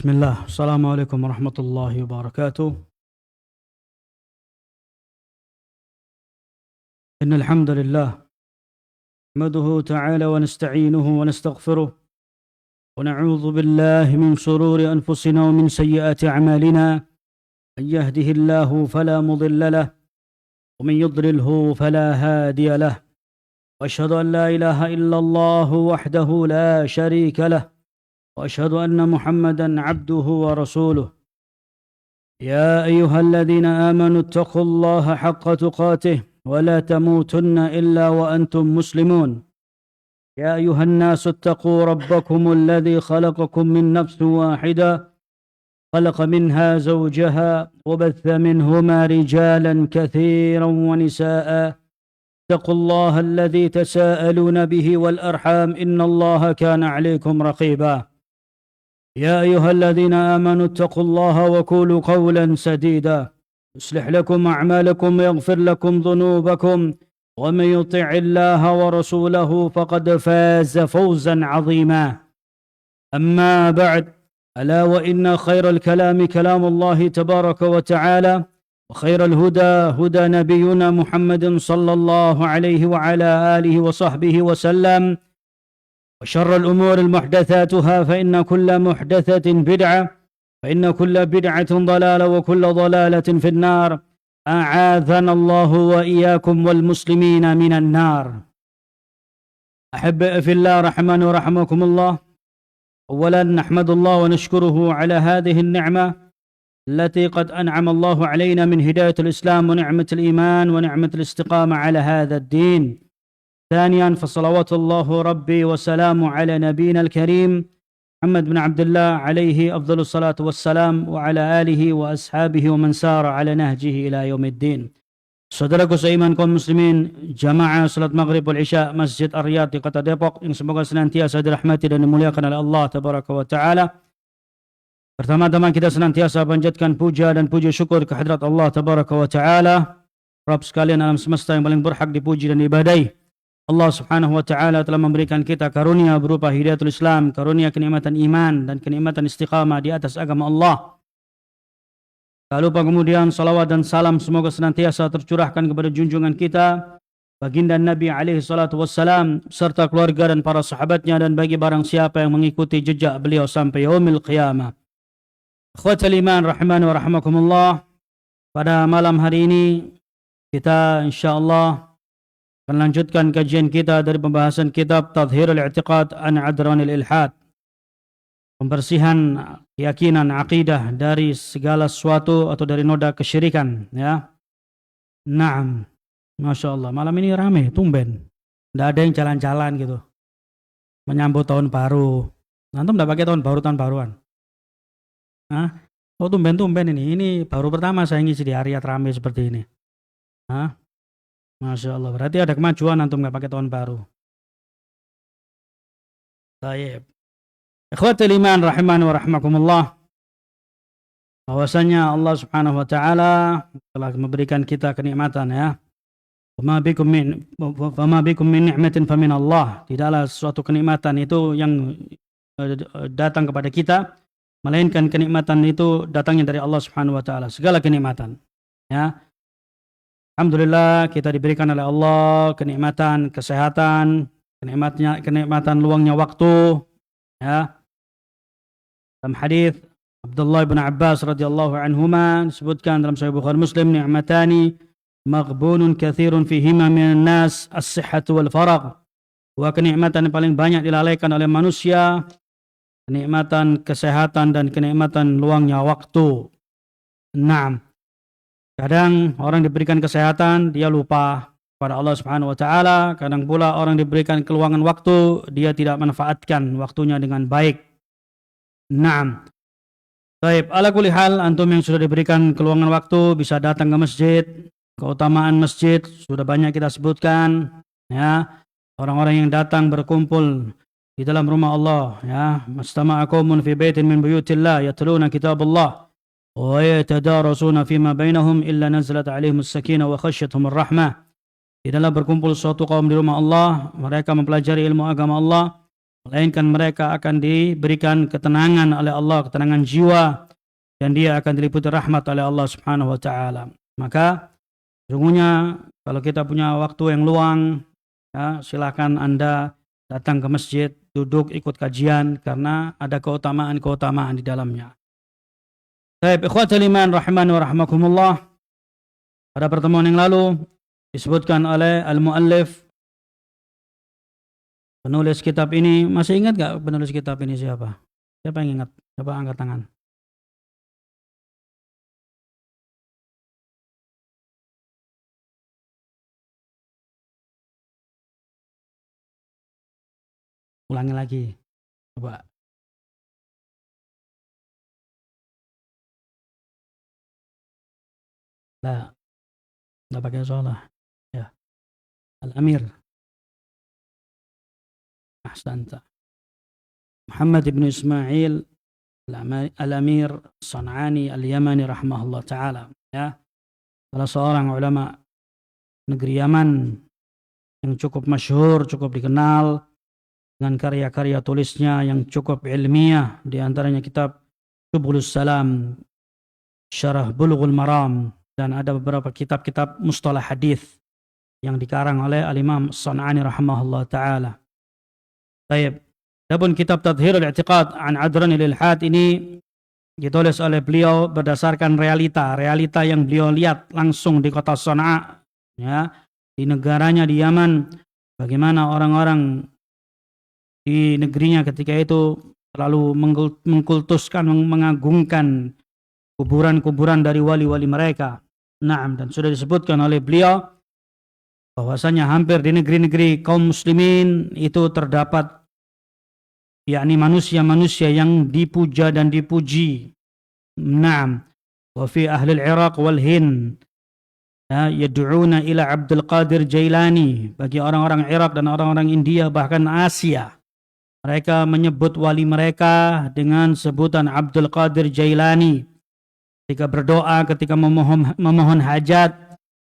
بسم الله. السلام عليكم ورحمة الله وبركاته. إن الحمد لله نحمده تعالى ونستعينه ونستغفره ونعوذ بالله من شرور أنفسنا ومن سيئات أعمالنا. من يهده الله فلا مضل له ومن يضلله فلا هادي له، وأشهد أن لا إله إلا الله وحده لا شريك له، وأشهد أن محمدًا عبده ورسوله. يا أيها الذين آمنوا اتقوا الله حق تقاته ولا تموتن إلا وأنتم مسلمون. يا أيها الناس اتقوا ربكم الذي خلقكم من نفس واحدة، خلق منها زوجها وبث منهما رجالا كثيرا ونساء. اتقوا الله الذي تساءلون به والأرحام إن الله كان عليكم رقيبا. يا أيها الذين آمنوا اتقوا الله وقولوا قولا سديدا يصلح لكم أعمالكم ويغفر لكم ذنوبكم، ومن يطع الله ورسوله فقد فاز فوزا عظيما. أما بعد، ألا وإن خير الكلام كلام الله تبارك وتعالى، وخير الهدى هدى نبينا محمد صلى الله عليه وعلى آله وصحبه وسلم، وشر الأمور محدثاتها فإن كل محدثة بدعة، فإن كل بدعة ضلالة وكل ضلالة في النار. أعاذنا الله وإياكم والمسلمين من النار. أحبائي في الله رحمن ورحمكم الله، أولا نحمد الله ونشكره على هذه النعمة التي قد أنعم الله علينا من هداية الإسلام ونعمة الإيمان ونعمة الاستقامة على هذا الدين. ثانيا فصلوات الله ربي وسلامه على نبينا الكريم محمد بن عبد الله عليه أفضل الصلاة والسلام، وعلى آله وأصحابه ومن سار على نهجه إلى يوم الدين. Saudaraku seiman kaum muslimin, jamaah salat maghrib wal isya Masjid Ar-Riyadh di Kota Depok yang semoga senantiasa dirahmati dan dimuliakan oleh Allah Tabaraka wa Ta'ala. Pertama-tama kita senantiasa panjatkan puja dan puji syukur kehadrat Allah Tabaraka wa Ta'ala, Rabb sekalian alam semesta yang paling berhak dipuji dan diibadahi. Allah Subhanahu wa Ta'ala telah memberikan kita karunia berupa hidayatul Islam, karunia kenikmatan iman dan kenikmatan istiqamah di atas agama Allah. Tak lupa kemudian salawat dan salam semoga senantiasa tercurahkan kepada junjungan kita baginda Nabi alaihi salatu wassalam serta keluarga dan para sahabatnya, dan bagi barang siapa yang mengikuti jejak beliau sampai yaumil qiyamah. Ikhwatal iman rahimani wa rahimakumullah, pada malam hari ini kita insyaallah akan lanjutkan kajian kita dari pembahasan kitab Tadhhirul I'tiqad an Adranil Ilhad, pembersihan keyakinan akidah dari segala sesuatu atau dari noda kesyirikan, ya. Naam, Masya Allah, malam ini ramai, tumben. Tidak ada yang jalan-jalan gitu menyambut tahun baru. Antum tidak pakai tahun baruan. Hah? Oh, tumben ini. Ini baru pertama saya ngisi di Riyadh ramai seperti ini. Hah? Masya Allah, berarti ada kemajuan antum nggak pakai tahun baru. Baik. Ikhwatul iman rahimani wa rahimakumullah, bahwasanya Allah Subhanahu wa Ta'ala telah memberikan kita kenikmatan, ya. Fama bikum min ni'matin famin Allah. Tidaklah suatu kenikmatan itu yang datang kepada kita, melainkan kenikmatan itu datangnya dari Allah Subhanahu wa Ta'ala. Segala kenikmatan, ya. Alhamdulillah kita diberikan oleh Allah kenikmatan kesehatan, kenikmatan luangnya waktu, ya. Dalam hadis Abdullah bin Abbas radhiyallahu anhuma disebutkan dalam Sahih Bukhari Muslim, ni'matani maghbunun katsirun fihima minan nas as-sihhatu wal faragh. Dua kenikmatan yang paling banyak dilalaikan oleh manusia, kenikmatan kesehatan dan kenikmatan luangnya waktu. Naam. Kadang orang diberikan kesehatan, dia lupa pada Allah Subhanahu wa Ta'ala. Kadang pula orang diberikan keluangan waktu, dia tidak manfaatkan waktunya dengan baik. Naam. Baik, ala kulli hal, antum yang sudah diberikan keluangan waktu bisa datang ke masjid. Keutamaan masjid sudah banyak kita sebutkan, ya. Orang-orang yang datang berkumpul di dalam rumah Allah, ya. Mastama'a qaumun fi baitin min buyutillah yatluna kitabullah wa yatadarasuna fima bainahum illa nazalat alaihimus sakinah wa khasyatuhumur rahmah. Tidaklah berkumpul suatu kaum di rumah Allah, mereka mempelajari ilmu agama Allah, melainkan mereka akan diberikan ketenangan oleh Allah, ketenangan jiwa, dan dia akan diliputi rahmat oleh Allah Subhanahu wa taala. Maka sesungguhnya kalau kita punya waktu yang luang, ya, silakan Anda datang ke masjid, duduk ikut kajian karena ada keutamaan-keutamaan di dalamnya. Baik, ikhwatul iman rahimani wa rahmakumullah. Pada pertemuan yang lalu disebutkan oleh al-muallif, penulis kitab ini. Masih ingat gak penulis kitab ini siapa? Siapa yang ingat? Coba angkat tangan. Ulangi lagi. Coba. Lah, nggak pakai salah. Ya. Al-Amir. Ahsanta. Muhammad ibn Ismail Al-Amir San'ani Al-Yamani rahimahullah ta'ala. Ya. Salah seorang ulama negeri Yaman yang cukup masyhur, cukup dikenal dengan karya-karya tulisnya yang cukup ilmiah, di antaranya kitab Subulus Salam, Syarah Bulughul Maram, dan ada beberapa kitab-kitab mustalah hadis yang dikarang oleh Al-Imam San'ani rahimahullah ta'ala. Baik, adapun kitab Tadhhirul I'tiqad an Adranil Ilhad ini ditulis oleh beliau berdasarkan realita yang beliau lihat langsung di kota Sana'a, ya, di negaranya di Yaman, bagaimana orang-orang di negerinya ketika itu selalu mengkultuskan, mengagungkan kuburan-kuburan dari wali-wali mereka. Naam, dan sudah disebutkan oleh beliau bahwasanya hampir di negeri-negeri kaum muslimin itu terdapat yakni manusia-manusia yang dipuja dan dipuji. Naam, wa fi ahli al-Iraq wal Hind yad'una ila Abdul Qadir Jailani. Bagi orang-orang Irak dan orang-orang India bahkan Asia, mereka menyebut wali mereka dengan sebutan Abdul Qadir Jailani. Ketika berdoa, ketika memohon hajat,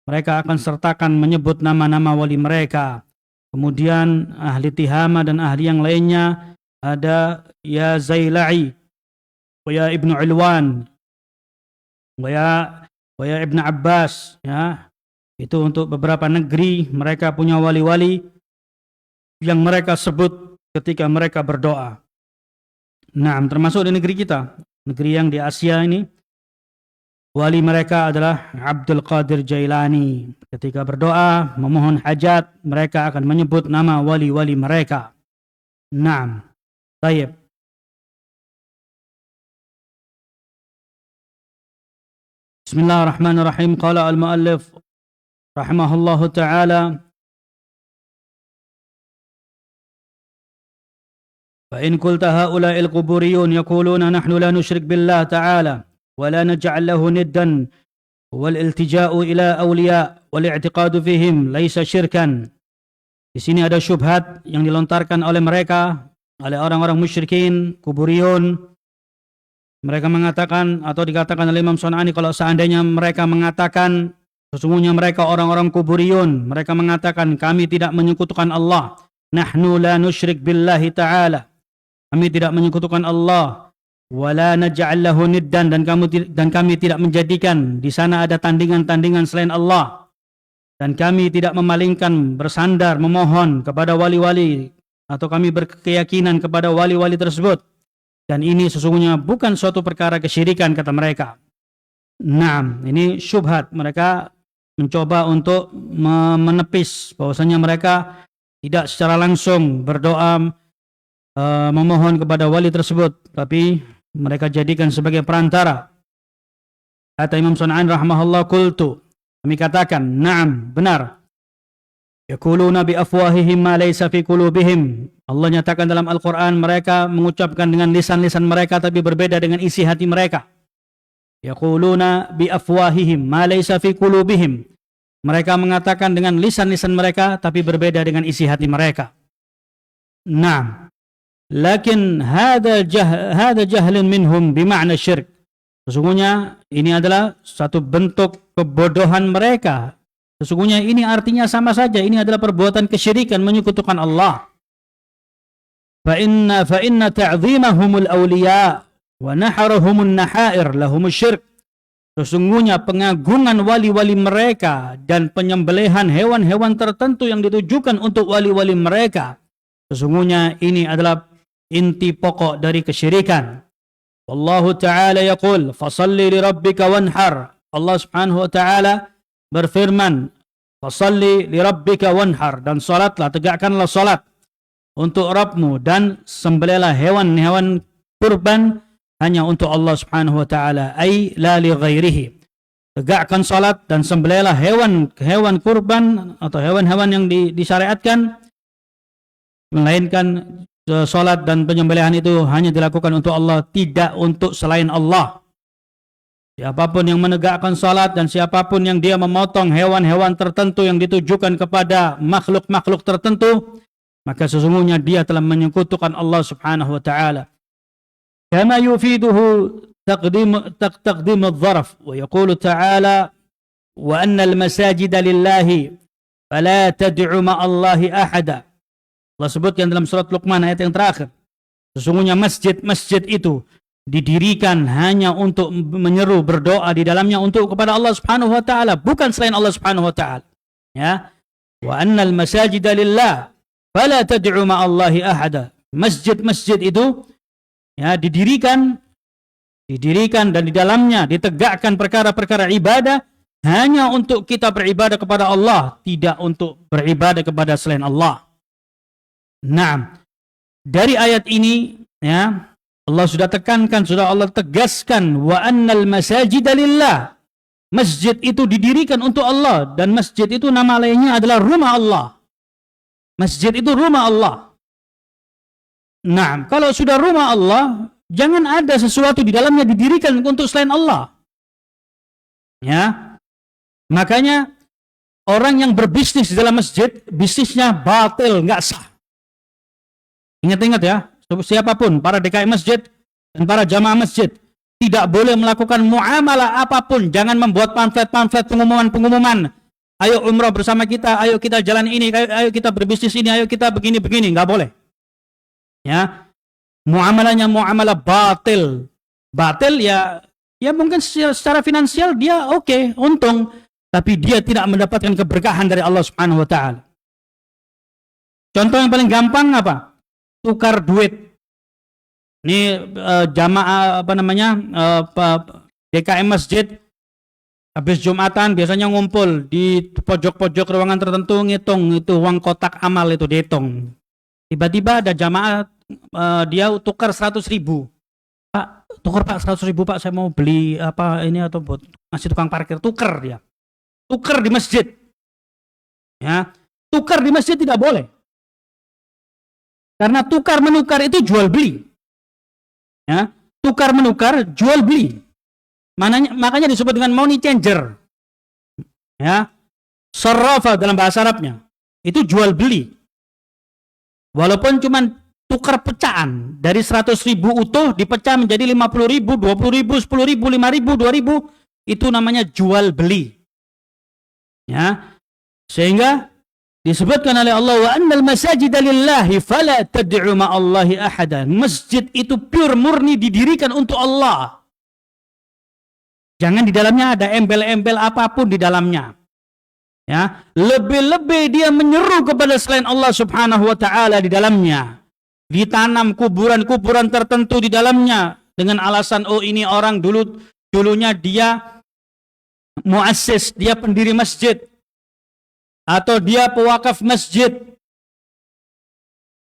mereka akan sertakan menyebut nama-nama wali mereka. Kemudian ahli Tihama dan ahli yang lainnya ada ya Zaila'i, wa ya Ibnu Ulwan, wa ya Ibnu Abbas, ya. Itu untuk beberapa negeri mereka punya wali-wali yang mereka sebut ketika mereka berdoa. Nah, termasuk di negeri kita, negeri yang di Asia ini, wali mereka adalah Abdul Qadir Jailani. Ketika berdoa, memohon hajat, mereka akan menyebut nama wali-wali mereka. Naam. Baik. Bismillahirrahmanirrahim. Qala al-muallif rahimahullahu ta'ala, فإن قلت هؤلاء القبوريون يقولون نحن لا نشرك بالله تعالى ولا نجعل له ندا والالتجاء إلى أولياء والاعتقاد فيهم ليس شركا. Di sini ada syubhat yang dilontarkan oleh mereka, oleh orang-orang musyrikin, kuburiyun. Mereka mengatakan atau dikatakan oleh Imam San'ani, kalau seandainya mereka mengatakan sesungguhnya mereka orang-orang kuburiyun, mereka mengatakan kami tidak menyekutukan Allah. Nahnu la nusyrik billahi ta'ala. Kami tidak menyekutukan Allah. Wala naj'al lahu niddan, dan kami tidak menjadikan di sana ada tandingan-tandingan selain Allah. Dan kami tidak memalingkan, bersandar, memohon kepada wali-wali, atau kami berkeyakinan kepada wali-wali tersebut. Dan ini sesungguhnya bukan suatu perkara kesyirikan, kata mereka. Naam, ini syubhat. Mereka mencoba untuk menepis bahwasanya mereka tidak secara langsung berdoa memohon kepada wali tersebut, tapi mereka jadikan sebagai perantara. Kata Imam San'ani rahimahullah, qultu, kami katakan, na'am, benar. Yaquluna bi afwahihim ma laysa fi qulubihim. Allah nyatakan dalam Al-Qur'an, mereka mengucapkan dengan lisan-lisan mereka tapi berbeda dengan isi hati mereka. Yaquluna bi afwahihim ma laysa fi qulubihim. Mereka mengatakan dengan lisan-lisan mereka tapi berbeda dengan isi hati mereka. Naam. Lakin hadha jahlun minhum bima'na syirk. Sesungguhnya ini adalah satu bentuk kebodohan mereka. Sesungguhnya ini artinya sama saja. Ini adalah perbuatan kesyirikan, menyekutukan Allah. fa inna ta'zimahumul awliya wa naharuhumun nahair lahumus syirk. Sesungguhnya pengagungan wali-wali mereka dan penyembelihan hewan-hewan tertentu yang ditujukan untuk wali-wali mereka, sesungguhnya ini adalah inti pokok dari kesyirikan. Wallahu ta'ala yaqul fasalli li rabbika wanhar. Allah subhanahu wa ta'ala berfirman, fasalli li rabbika wanhar, dan salatlah, tegakkanlah salat untuk Rabbmu, dan sembelihlah hewan-hewan kurban hanya untuk Allah subhanahu wa ta'ala, ay la li ghairihi. Tegakkan salat dan sembelihlah hewan kurban atau hewan-hewan yang disyariatkan, melainkan salat dan penyembelihan itu hanya dilakukan untuk Allah, tidak untuk selain Allah. Siapapun yang menegakkan salat dan siapapun yang dia memotong hewan-hewan tertentu yang ditujukan kepada makhluk-makhluk tertentu, maka sesungguhnya dia telah menyekutukan Allah subhanahu wa ta'ala. Kama yufiduhu taqdim al-dharf, wa yaqulu ta'ala wa anna al-masajida lillahi fala tad'u ma'allahi ahada. Allah sebutkan dalam surat Luqman ayat yang terakhir, sesungguhnya masjid-masjid itu didirikan hanya untuk menyeru berdoa di dalamnya untuk kepada Allah subhanahu wa ta'ala, bukan selain Allah subhanahu wa ta'ala. Ya, wa annal masajida lillah fala tad'u ma'allahi ahada. Masjid-masjid itu ya didirikan dan di dalamnya ditegakkan perkara-perkara ibadah hanya untuk kita beribadah kepada Allah, tidak untuk beribadah kepada selain Allah. Nah, dari ayat ini ya Allah sudah tekankan, sudah Allah tegaskan, wa annal masajida lillah. Masjid itu didirikan untuk Allah, dan masjid itu nama lainnya adalah rumah Allah. Masjid itu rumah Allah. Nah, kalau sudah rumah Allah, jangan ada sesuatu di dalamnya didirikan untuk selain Allah. Ya. Makanya orang yang berbisnis di dalam masjid, bisnisnya batil, nggak sah. Ingat-ingat ya, siapapun, para DKI masjid dan para jamaah masjid, tidak boleh melakukan muamalah apapun. Jangan membuat pamflet-pamflet pengumuman. Ayo umrah bersama kita, ayo kita jalan ini, ayo kita berbisnis ini, ayo kita begini-begini. Nggak boleh. Ya, muamalahnya muamalah batil. Batil ya mungkin secara finansial dia oke, untung, tapi dia tidak mendapatkan keberkahan dari Allah Subhanahu wa taala. Contoh yang paling gampang apa? Tukar duit. Ini jamaah DKM masjid habis Jumatan biasanya ngumpul di pojok-pojok ruangan tertentu, ngitung itu uang kotak amal itu dihitung. Tiba-tiba ada jamaah dia tukar 100.000. Pak, tukar Pak 100.000 Pak, saya mau beli apa ini atau buat ngasih tukang parkir. Tukar dia. Tukar di masjid. Ya, tukar di masjid tidak boleh. Karena tukar menukar itu jual beli. Ya, tukar menukar jual beli. Makanya disebut dengan money changer. Ya. Sarrafa dalam bahasa Arabnya. Itu jual beli. Walaupun cuma tukar pecahan dari 100.000 utuh dipecah menjadi 50.000, 20.000, 10.000, 5.000, 2.000, itu namanya jual beli. Ya. Sehingga disebutkan oleh Allah, wa annal masajida lillahi fala tad'u ma'allahi ahada. Masjid itu pure murni didirikan untuk Allah. Jangan di dalamnya ada embel-embel apapun di dalamnya. Ya, lebih-lebih dia menyeru kepada selain Allah Subhanahu wa taala di dalamnya. Ditanam kuburan-kuburan tertentu di dalamnya dengan alasan ini orang dulunya dia muassis, dia pendiri masjid. Atau dia pewakaf masjid.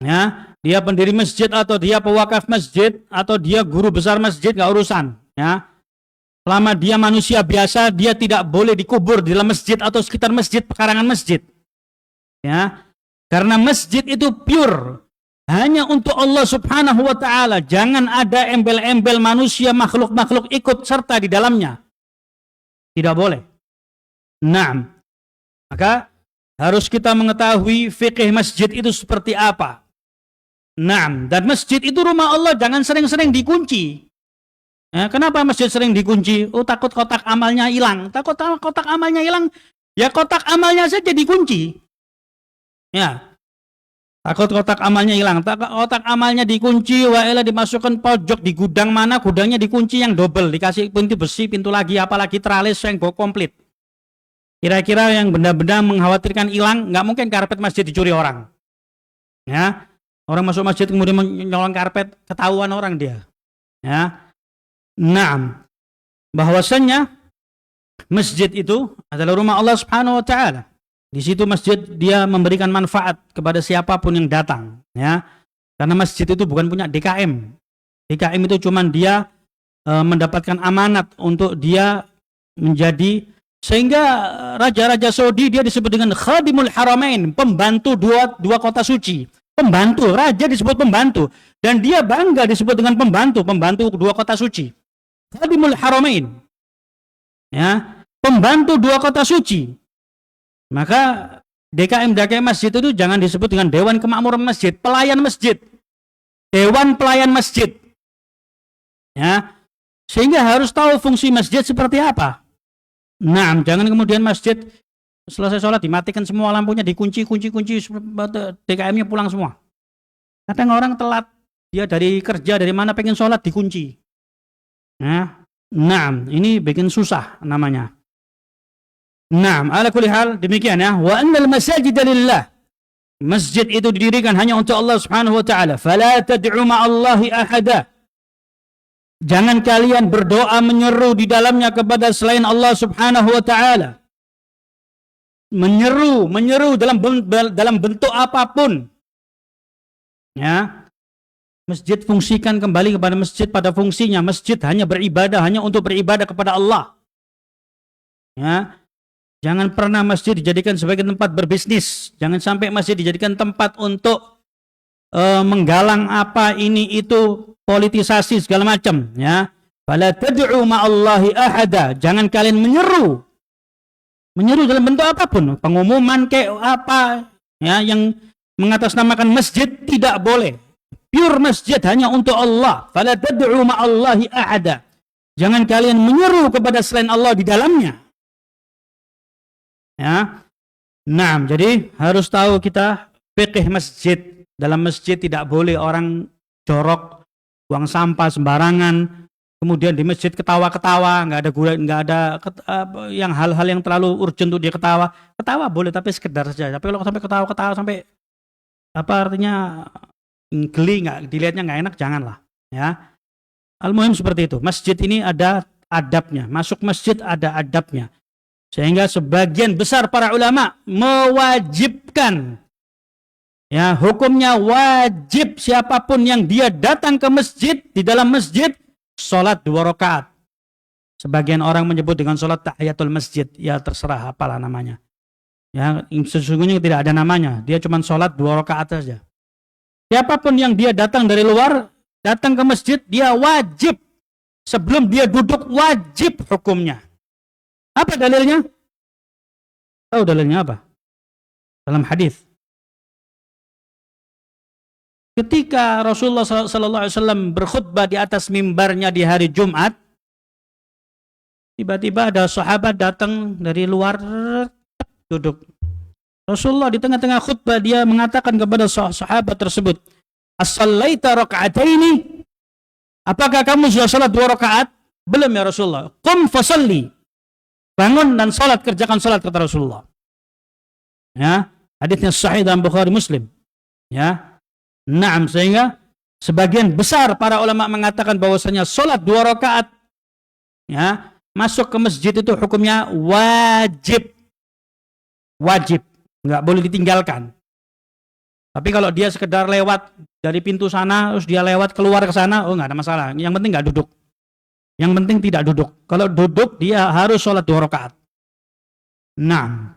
Ya, dia pendiri masjid atau dia pewakaf masjid atau dia guru besar masjid, enggak urusan, ya. Selama dia manusia biasa, dia tidak boleh dikubur di dalam masjid atau sekitar masjid, pekarangan masjid. Ya. Karena masjid itu pure hanya untuk Allah Subhanahu wa taala. Jangan ada embel-embel manusia, makhluk-makhluk ikut serta di dalamnya. Tidak boleh. Nah, maka harus kita mengetahui fikih masjid itu seperti apa. Nah, dan masjid itu rumah Allah, jangan sering-sering dikunci. Ya, kenapa masjid sering dikunci? Oh, takut kotak amalnya hilang. Takut kotak amalnya hilang, ya kotak amalnya saja dikunci. Ya. Takut kotak amalnya hilang. Kotak amalnya dikunci, waelah dimasukkan pojok di gudang mana, gudangnya dikunci yang double, dikasih pintu besi, pintu lagi, apalagi teralis yang go komplit. Kira-kira yang benda-benda mengkhawatirkan hilang, nggak mungkin karpet masjid dicuri orang. Ya, orang masuk masjid kemudian menyolong karpet, ketahuan orang dia. Ya, nah, bahwasannya masjid itu adalah rumah Allah Subhanahu Wa Taala. Di situ masjid dia memberikan manfaat kepada siapapun yang datang, ya. Karena masjid itu bukan punya DKM. DKM itu cuman dia mendapatkan amanat untuk dia menjadi, sehingga raja-raja Saudi dia disebut dengan Khadimul Haramain, pembantu dua kota suci. Pembantu, raja disebut pembantu, dan dia bangga disebut dengan pembantu dua kota suci. Khadimul Haramain. Ya, pembantu dua kota suci. Maka DKM masjid itu jangan disebut dengan Dewan Kemakmuran Masjid, pelayan masjid. Dewan pelayan masjid. Ya. Sehingga harus tahu fungsi masjid seperti apa. Nah, jangan kemudian masjid selesai sholat dimatikan semua lampunya, dikunci DKM-nya pulang semua. Kadang orang telat, dia dari kerja dari mana pengen sholat dikunci. Nah, ini bikin susah namanya. Naam, ala kulli hal demikian ya. Wa annal masajid lillah. Masjid itu didirikan hanya untuk Allah Subhanahu wa taala. Fala tad'u ma'allahi ahada. Jangan kalian berdoa menyeru di dalamnya kepada selain Allah Subhanahu wa taala. Menyeru dalam bentuk apapun. Ya. Masjid fungsikan kembali kepada masjid pada fungsinya. Masjid hanya untuk beribadah kepada Allah. Ya. Jangan pernah masjid dijadikan sebagai tempat berbisnis. Jangan sampai masjid dijadikan tempat untuk menggalang apa ini itu, politisasi segala macam. Ya, fala tad'u ma'allahi ahada. Jangan kalian menyeru dalam bentuk apapun, pengumuman kayak apa, ya, yang mengatasnamakan masjid tidak boleh. Pure masjid hanya untuk Allah. Fala tad'u ma'allahi ahada. Jangan kalian menyeru kepada selain Allah di dalamnya. Ya. Nah, jadi harus tahu kita fikih masjid. Dalam masjid tidak boleh orang jorok, buang sampah sembarangan. Kemudian di masjid ketawa-ketawa, nggak ada yang hal-hal yang terlalu urgent untuk dia ketawa. Ketawa boleh tapi sekedar saja. Tapi kalau sampai ketawa-ketawa sampai apa artinya geli, nggak dilihatnya nggak enak, janganlah. Ya. Al-muhim seperti itu. Masjid ini ada adabnya. Masuk masjid ada adabnya. Sehingga sebagian besar para ulama mewajibkan, ya, hukumnya wajib siapapun yang dia datang ke masjid, di dalam masjid sholat 2 rakaat. Sebagian orang menyebut dengan sholat tahiyatul masjid, ya terserah apalah namanya. Ya, sesungguhnya tidak ada namanya, dia cuma sholat 2 rakaat saja. Siapapun yang dia datang dari luar, datang ke masjid, dia wajib, sebelum dia duduk wajib hukumnya. Apa dalilnya? Tahu dalilnya apa? Dalam hadis. Ketika Rasulullah SAW berkhutbah di atas mimbarnya di hari Jumat, tiba-tiba ada sahabat datang dari luar, duduk. Rasulullah di tengah-tengah khutbah dia mengatakan kepada sahabat tersebut, "As-sallaita raka'ataini?" Apakah kamu sudah salat 2 rakaat? Belum ya Rasulullah. Qum fasalli. Bangun dan salat, kerjakan salat, kata Rasulullah. Ya, hadisnya sahih dalam Bukhari Muslim. Ya. Naam, sehingga sebagian besar para ulama mengatakan bahwasanya salat 2 rakaat, ya, masuk ke masjid itu hukumnya wajib. Wajib, nggak boleh ditinggalkan. Tapi kalau dia sekedar lewat dari pintu sana, terus dia lewat keluar ke sana, oh nggak ada masalah. Yang penting nggak duduk. Yang penting tidak duduk. Kalau duduk dia harus sholat 2 rakaat. Nah,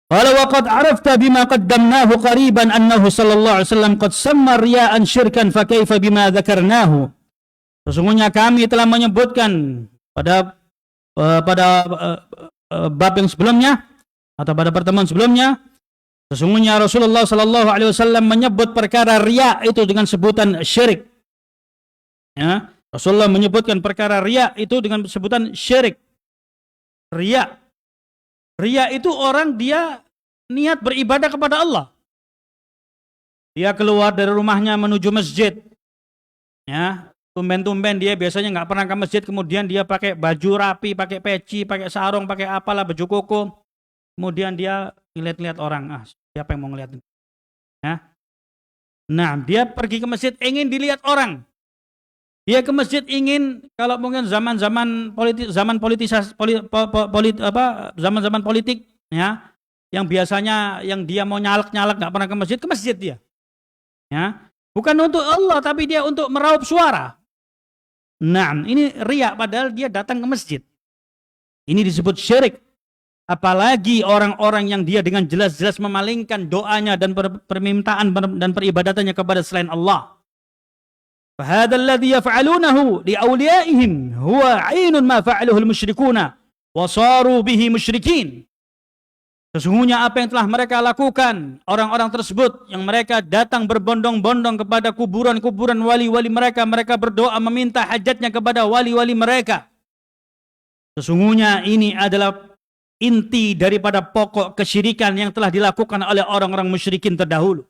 walau waqad arafta bima qaddamnahu qariban annahu sallallahu alaihi wasallam qad samma riya'an syirkan fa kaifa bima dzakarnahu. Sesungguhnya kami telah menyebutkan pada bab yang sebelumnya atau pada pertemuan sebelumnya, sesungguhnya Rasulullah sallallahu alaihi wasallam menyebut perkara riya itu dengan sebutan syirik. Ya. Rasulullah menyebutkan perkara riya itu dengan sebutan syirik. Riya. Riya itu orang dia niat beribadah kepada Allah. Dia keluar dari rumahnya menuju masjid. Ya, tumben-tumben dia biasanya nggak pernah ke masjid, kemudian dia pakai baju rapi, pakai peci, pakai sarung, pakai apalah, baju koko. Kemudian dia lihat-lihat orang. Siapa yang mau ngeliat? Ya. Nah, dia pergi ke masjid ingin dilihat orang. Dia ke masjid ingin, kalau mungkin zaman-zaman politik, zaman-zaman politik, ya, yang biasanya yang dia mau nyalek-nyalek nggak pernah ke masjid dia. Ya, bukan untuk Allah, tapi dia untuk meraup suara. Nah, ini riya padahal dia datang ke masjid. Ini disebut syirik. Apalagi orang-orang yang dia dengan jelas-jelas memalingkan doanya dan permintaan dan peribadatannya kepada selain Allah. فهذا الذي يفعلونه لأوليائهم هو عين ما فعله المشركون وصاروا به مشركين. Sesungguhnya apa yang telah mereka lakukan orang-orang tersebut yang mereka datang berbondong-bondong kepada kuburan-kuburan wali-wali mereka, mereka berdoa meminta hajatnya kepada wali-wali mereka. Sesungguhnya ini adalah inti daripada pokok kesyirikan yang telah dilakukan oleh orang-orang musyrikin terdahulu.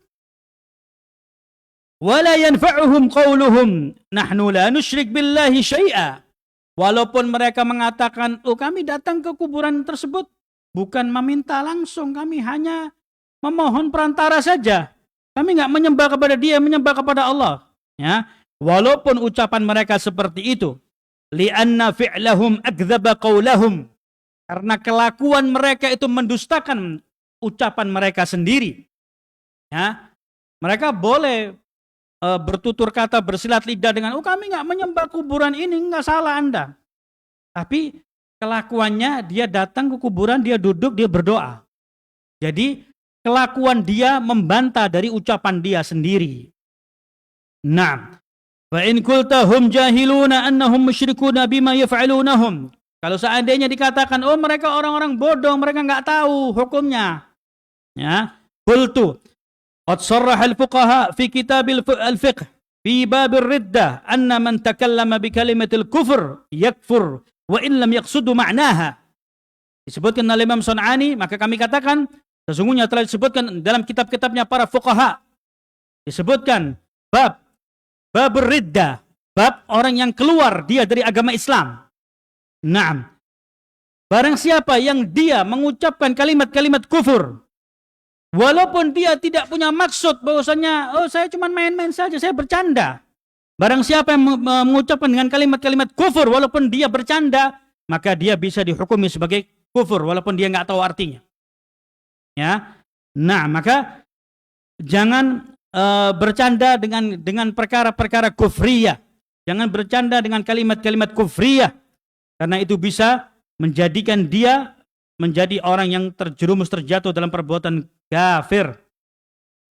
Wala yanfa'uhum qawluhum nahnu la nusyrik billahi syai'a. Walaupun mereka mengatakan, kami datang ke kuburan tersebut bukan meminta langsung, kami hanya memohon perantara saja. Kami enggak menyembah kepada dia, menyembah kepada Allah. Ya, walaupun ucapan mereka seperti itu, li'anna fi'lahum akdzaba qawlahum. Karena kelakuan mereka itu mendustakan ucapan mereka sendiri. Ya, mereka boleh bertutur kata, bersilat lidah dengan, kami nggak menyembah kuburan ini, nggak salah Anda. Tapi kelakuannya dia datang ke kuburan, dia duduk, dia berdoa. Jadi kelakuan dia membantah dari ucapan dia sendiri. Nah, fa in qulta hum jahiluna annahum musyrikuna bima yaf'alunahum. Kalau seandainya dikatakan, mereka orang-orang bodoh, mereka nggak tahu hukumnya. Ya, qultu qad sarraha al-fuqaha fi kitab al-fiqh fi bab ar-riddah anna man takallama bi kalimatil kufr yakfur wa in lam yaqsudu ma'naha. Disebutkan oleh Imam Sun'ani, maka kami katakan sesungguhnya telah disebutkan dalam kitab-kitabnya para fuqaha. Disebutkan bab ar-riddah, bab orang yang keluar dia dari agama Islam. Naam. Barang siapa yang dia mengucapkan kalimat-kalimat kufur, walaupun dia tidak punya maksud bahwasanya, saya cuma main-main saja, saya bercanda. Barang siapa yang mengucapkan dengan kalimat-kalimat kufur, walaupun dia bercanda, maka dia bisa dihukumi sebagai kufur, walaupun dia nggak tahu artinya. Ya, nah maka jangan bercanda dengan perkara-perkara kufriyah. Jangan bercanda dengan kalimat-kalimat kufriyah, karena itu bisa menjadikan dia menjadi orang yang terjerumus terjatuh dalam perbuatan kafir.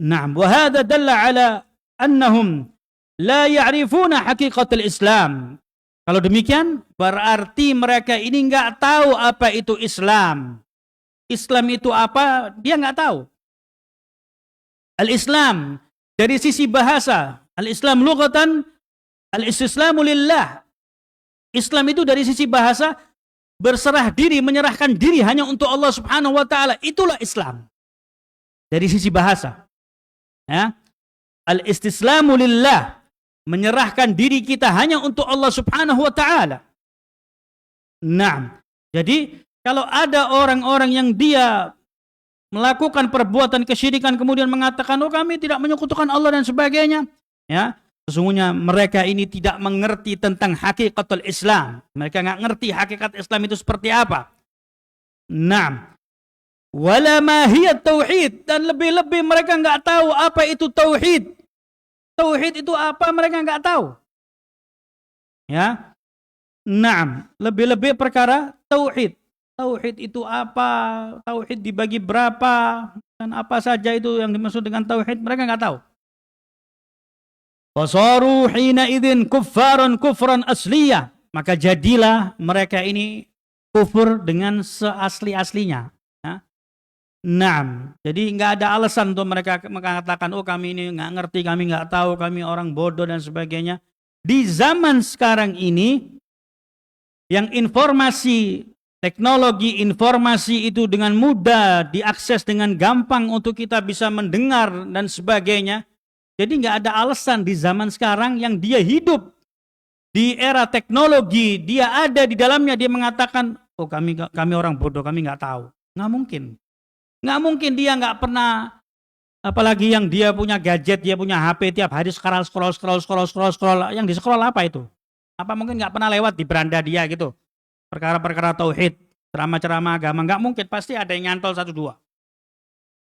Nah, wa hadza dalla ala annahum la ya'rifuna haqiqatul Islam. Kalau demikian berarti mereka ini enggak tahu apa itu Islam. Islam itu apa? Dia enggak tahu. Al-Islam dari sisi bahasa, al-Islam lughatan al-istislamu lillah. Islam itu dari sisi bahasa berserah diri, menyerahkan diri hanya untuk Allah Subhanahu wa taala. Itulah Islam. Dari sisi bahasa. Ya. Al-istislamu lillah, menyerahkan diri kita hanya untuk Allah Subhanahu wa taala. Nah, jadi kalau ada orang-orang yang dia melakukan perbuatan kesyirikan kemudian mengatakan, kami tidak menyekutukan Allah dan sebagainya, ya, sesungguhnya mereka ini tidak mengerti tentang hakikatul Islam. Mereka nggak ngerti hakikat Islam itu seperti apa. Nah, wala mahiyat tauhid, dan lebih-lebih mereka nggak tahu apa itu tauhid. Tauhid itu apa mereka nggak tahu. Ya, nah, lebih-lebih perkara tauhid. Tauhid itu apa? Tauhid dibagi berapa? Dan apa saja itu yang dimaksud dengan tauhid mereka nggak tahu. Fasaru hina idzin kuffaran kufran asliyah, maka jadilah mereka ini kufur dengan seasli-aslinya. Ya. Nah, jadi nggak ada alasan untuk mereka mengatakan, kami ini nggak ngerti, kami nggak tahu, kami orang bodoh dan sebagainya. Di zaman sekarang ini, yang informasi, teknologi informasi itu dengan mudah diakses dengan gampang untuk kita bisa mendengar dan sebagainya. Jadi nggak ada alasan di zaman sekarang yang dia hidup di era teknologi, dia ada di dalamnya, dia mengatakan, oh kami orang bodoh, kami nggak tahu. Nggak mungkin. Nggak mungkin dia nggak pernah, apalagi yang dia punya gadget, dia punya HP, tiap hari scroll. Yang di scroll apa itu? Apa mungkin nggak pernah lewat di beranda dia gitu? Perkara-perkara tauhid, ceramah-ceramah agama, nggak mungkin. Pasti ada yang nyantol 1-2.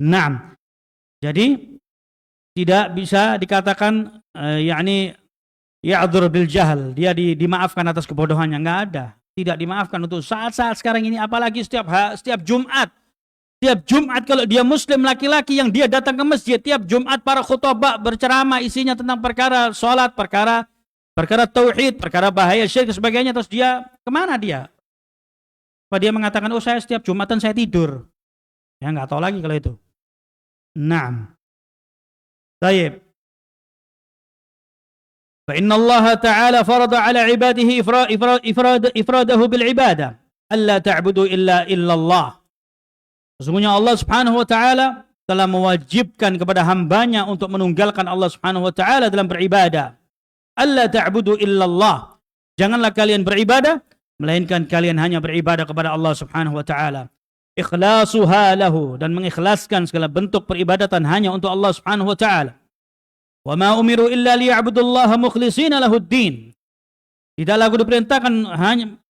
Nah, jadi tidak bisa dikatakan ya'dzur bil jahl, dia dimaafkan atas kebodohannya, nggak ada. Tidak dimaafkan untuk saat-saat sekarang ini, apalagi setiap Jumat. Tiap Jumat kalau dia muslim laki-laki yang dia datang ke masjid, tiap Jumat para khutbah berceramah isinya tentang perkara sholat, perkara tauhid, perkara bahaya syirik dan sebagainya, terus dia kemana dia? Apa dia mengatakan, oh saya setiap Jumatan saya tidur. Ya nggak tahu lagi kalau itu. Naam. Baik. Fa inna Allah Ta'ala farada ala ibadihi ifradahu bil ibadah. Alla ta'budu illa Allah. Sesungguhnya Allah Subhanahu wa Ta'ala telah mewajibkan kepada hambanya untuk menunggalkan Allah Subhanahu wa Ta'ala dalam beribadah. Alla ta'budu illallah. Janganlah kalian beribadah melainkan kalian hanya beribadah kepada Allah Subhanahu wa Ta'ala. Ikhlasuha lahu, dan mengikhlaskan segala bentuk peribadatan hanya untuk Allah Subhanahu wa Ta'ala. Wa ma umiru illa liya'budullaha mukhlishina lahuddin. Tidaklah aku diperintahkan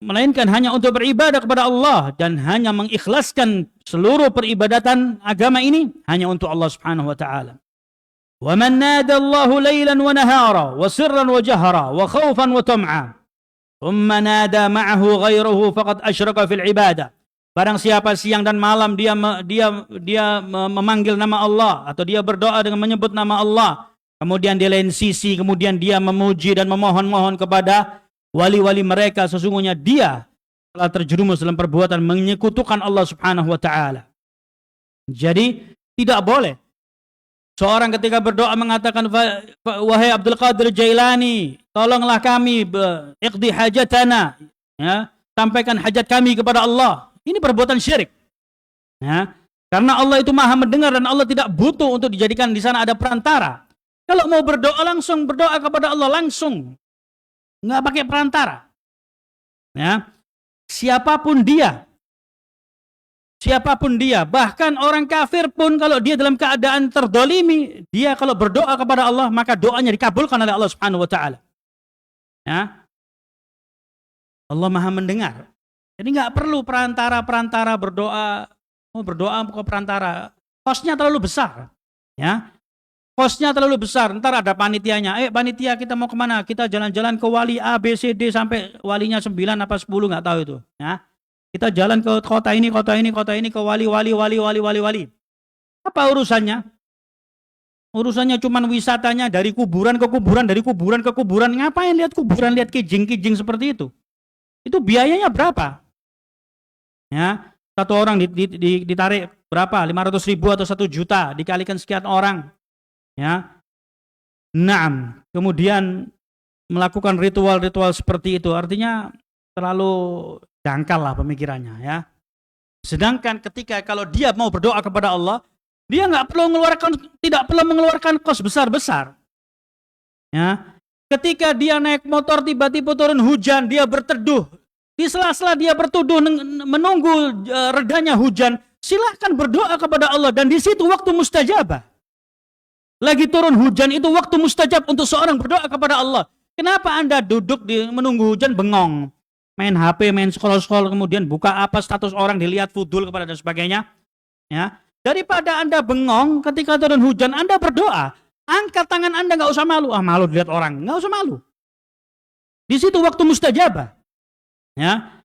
melainkan hanya untuk beribadah kepada Allah dan hanya mengikhlaskan seluruh peribadatan agama ini hanya untuk Allah Subhanahu wa Ta'ala. Wa man nada Allahu lailan wa nahara wa sirran wa jahra wa khaufan wa tam'a thumma nada ma'ahu ghairuhu faqad asyraka fil ibadah. Barang siapa siang dan malam dia memanggil nama Allah atau dia berdoa dengan menyebut nama Allah, kemudian di lain sisi kemudian dia memuji dan memohon-mohon kepada wali-wali mereka, sesungguhnya dia telah terjerumus dalam perbuatan menyekutukan Allah Subhanahu wa Ta'ala. Jadi tidak boleh seorang ketika berdoa mengatakan, wahai Abdul Qadir Jailani, tolonglah kami, iqdi hajatana, ya, sampaikan hajat kami kepada Allah. Ini perbuatan syirik. Ya, karena Allah itu Maha mendengar dan Allah tidak butuh untuk dijadikan di sana ada perantara. Kalau mau berdoa langsung berdoa kepada Allah langsung. Nggak pakai perantara. Ya. Siapapun dia, bahkan orang kafir pun kalau dia dalam keadaan terdolimi, dia kalau berdoa kepada Allah, maka doanya dikabulkan oleh Allah Subhanahu wa Ta'ala. Ya. Allah Maha mendengar. Jadi nggak perlu perantara berdoa, mau berdoa ke perantara. Kosnya terlalu besar. Ya. Kosnya terlalu besar, ntar ada panitianya. Panitia kita mau kemana? Kita jalan-jalan ke wali A, B, C, D sampai walinya 9 apa 10 nggak tahu itu. Ya. Kita jalan ke kota ini ke wali. Apa urusannya? Urusannya cuman wisatanya dari kuburan ke kuburan. Ngapain lihat kuburan, lihat kijing seperti itu? Itu biayanya berapa? Ya, satu orang ditarik berapa? 500.000 atau 1 juta dikalikan sekian orang. Ya, naam. Kemudian melakukan ritual-ritual seperti itu, artinya terlalu dangkal lah pemikirannya. Ya. Sedangkan ketika kalau dia mau berdoa kepada Allah, dia tidak perlu mengeluarkan kos besar-besar. Ya. Ketika dia naik motor tiba-tiba turun hujan, dia berteduh. Di sela-sela dia berteduh menunggu redanya hujan, silahkan berdoa kepada Allah dan di situ waktu mustajabah. Lagi turun hujan itu waktu mustajab untuk seorang berdoa kepada Allah. Kenapa Anda duduk menunggu hujan bengong? Main HP, main scroll, kemudian buka apa status orang, dilihat fudul kepada dan sebagainya. Ya. Daripada Anda bengong ketika turun hujan, Anda berdoa. Angkat tangan Anda, nggak usah malu. Malu dilihat orang, nggak usah malu. Di situ waktu mustajabah. Ya.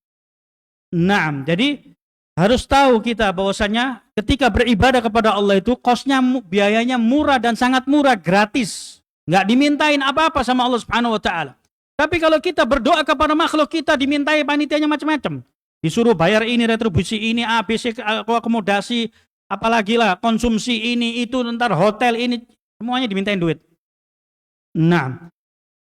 Naam, jadi harus tahu kita bahwasanya ketika beribadah kepada Allah itu kosnya, biayanya murah dan sangat murah, gratis. Nggak dimintain apa-apa sama Allah Subhanahu wa Ta'ala. Tapi kalau kita berdoa kepada makhluk, kita dimintai panitianya macam-macam. Disuruh bayar ini, retribusi ini, ABC, akomodasi, apalagi lah konsumsi ini, itu, ntar hotel ini, semuanya dimintain duit. Nah,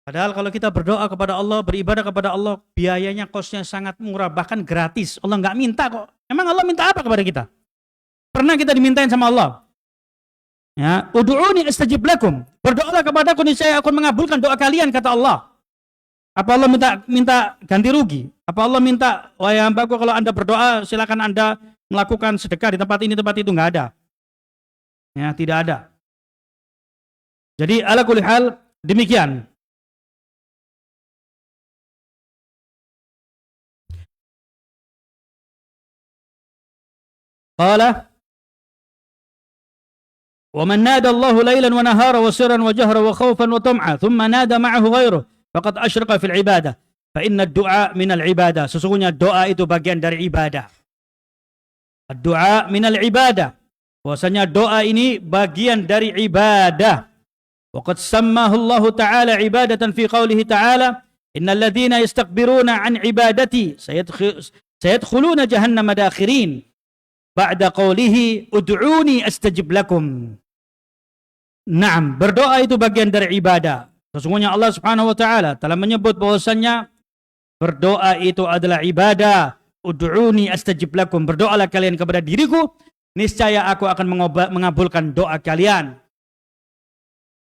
padahal kalau kita berdoa kepada Allah, beribadah kepada Allah, biayanya, kosnya sangat murah, bahkan gratis. Allah nggak minta kok. Emang Allah minta apa kepada kita? Pernah kita dimintain sama Allah? Ya, ud'uuni astajib lakum. Berdoalah kepadaku, niscaya aku mengabulkan doa kalian, kata Allah. Apa Allah minta ganti rugi? Apa Allah minta, wahai hambaku, kalau Anda berdoa silakan Anda melakukan sedekah di tempat ini, tempat itu? Enggak ada. Ya, tidak ada. Jadi ala kulli hal demikian. Qala ومن نادى الله ليلا ونهارا وسرا وجهرا وخوفا وطمعا ثم نادى معه غيره فقد أشرك في العبادة فإن الدعاء من العبادة. Sesungguhnya doa itu bagian dari ibadah. Doa min al-ibadah. Bahwasanya doa ini bagian dari ibadah. Waqad sammahu Allah Ta'ala ibadatan fi qawlihi Ta'ala innal ladzina yastakbiruna an ibadati sayadkhuluna jahannama dakhirin. Ba'da qawlihi ud'uni astajib lakum. Naam, berdoa itu bagian dari ibadah. Sesungguhnya Allah Subhanahu wa taala telah menyebut bahwasannya berdoa itu adalah ibadah. Ud'uni astajib lakum. Berdoalah kalian kepada diriku, niscaya aku akan mengabulkan doa kalian.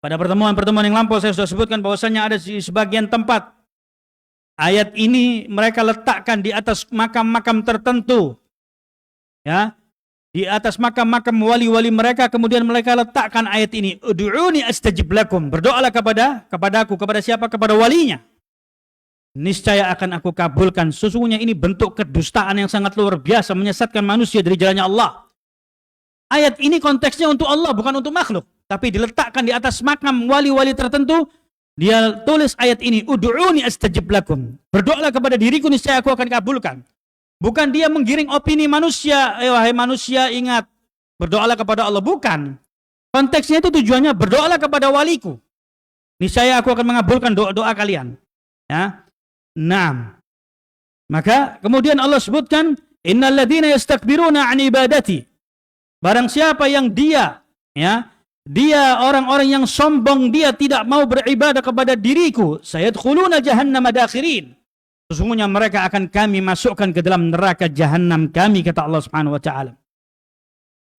Pada pertemuan-pertemuan yang lampau saya sudah sebutkan bahwasannya ada di sebagian tempat ayat ini mereka letakkan di atas makam-makam tertentu. Ya, di atas makam-makam wali-wali mereka, kemudian mereka letakkan ayat ini, ud'uni astajib lakum. Berdoalah kepadaku, kepada siapa? Kepada walinya. Niscaya akan aku kabulkan. Sesungguhnya ini bentuk kedustaan yang sangat luar biasa, menyesatkan manusia dari jalannya Allah. Ayat ini konteksnya untuk Allah, bukan untuk makhluk, tapi diletakkan di atas makam wali-wali tertentu. Dia tulis ayat ini, ud'uni astajib lakum. Berdoalah kepada diriku, niscaya aku akan kabulkan. Bukan dia menggiring opini manusia, wahai manusia ingat, berdoalah kepada Allah. Bukan. Konteksnya itu tujuannya, berdoalah kepada waliku. Niscaya aku akan mengabulkan doa-doa kalian. Ya. Naam. Maka kemudian Allah sebutkan, innal ladzina yastakbiruna an ibadati. Barang siapa yang dia orang-orang yang sombong, dia tidak mau beribadah kepada diriku, sayadkhuluna jahannama dakhirin. Sesungguhnya mereka akan kami masukkan ke dalam neraka jahanam kami, kata Allah Subhanahu wa taala.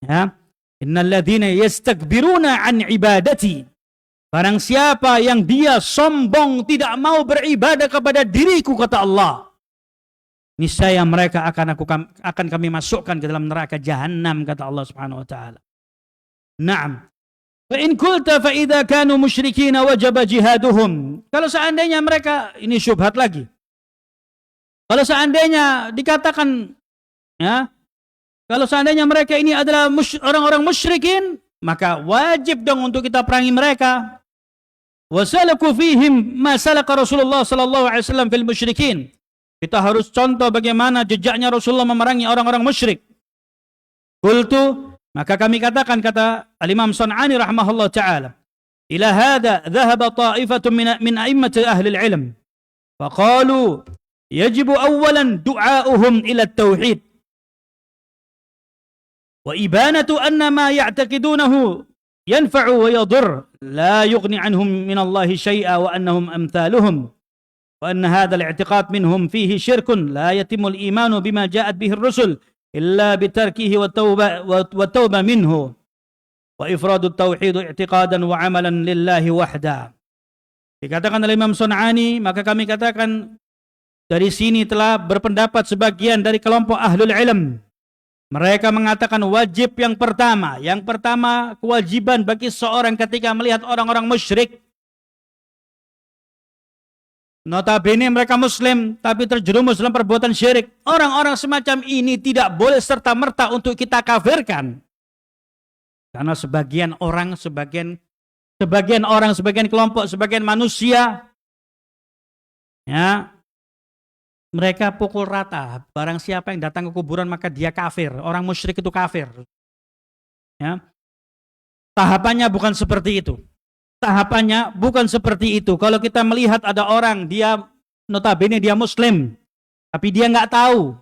Ya. Innal ladzina yastakbiruna an ibadati. Barang siapa yang dia sombong tidak mau beribadah kepada diriku, kata Allah, niscaya mereka akan kami masukkan ke dalam neraka jahanam, kata Allah Subhanahu wa taala. Naam. Fa in qulta fa idza kanu musyrikin wajaba jihaduhum. Kalau seandainya mereka, ini syubhat lagi. Kalau seandainya dikatakan, ya, kalau seandainya mereka ini adalah orang-orang musyrikin, maka wajib dong untuk kita perangi mereka. Wasalaku fihim ma salaka Rasulullah sallallahu alaihi wasallam fil musyrikin. Kita harus contoh bagaimana jejaknya Rasulullah memerangi orang-orang musyrik. Qultu, maka kami katakan, kata Al-Imam San'ani rahimahullah taala, ila hadha dhahaba ta'ifatun min a'immati ahli al-ilm. Faqalu yajibu awalan du'a'uhum ila at-tauhid wa ibanatu anna ma ya'taqidunahu yanfa'u wa yadur la yughni anhum min Allah shay'a wa annahum amthaluhum wa anna hadha al-i'tiqad minhum fihi shirkun la yatimu al-imanu bima ja'at bihi ar-rusul illa bitarkihi wa tawba minhu wa ifradu at-tauhid i'tiqadan wa 'amalan lillahi wahda. Dikatakan oleh Imam Sun'ani, maka kami katakan dari sini telah berpendapat sebagian dari kelompok ahlul ilm. Mereka mengatakan wajib yang pertama kewajiban bagi seorang ketika melihat orang-orang musyrik. Notabene mereka muslim tapi terjerumus dalam perbuatan syirik. Orang-orang semacam ini tidak boleh serta-merta untuk kita kafirkan. Karena sebagian kelompok, sebagian manusia, ya, mereka pukul rata. Barang siapa yang datang ke kuburan maka dia kafir. Orang musyrik itu kafir. Ya. Tahapannya bukan seperti itu. Kalau kita melihat ada orang, dia notabene dia muslim, tapi dia nggak tahu.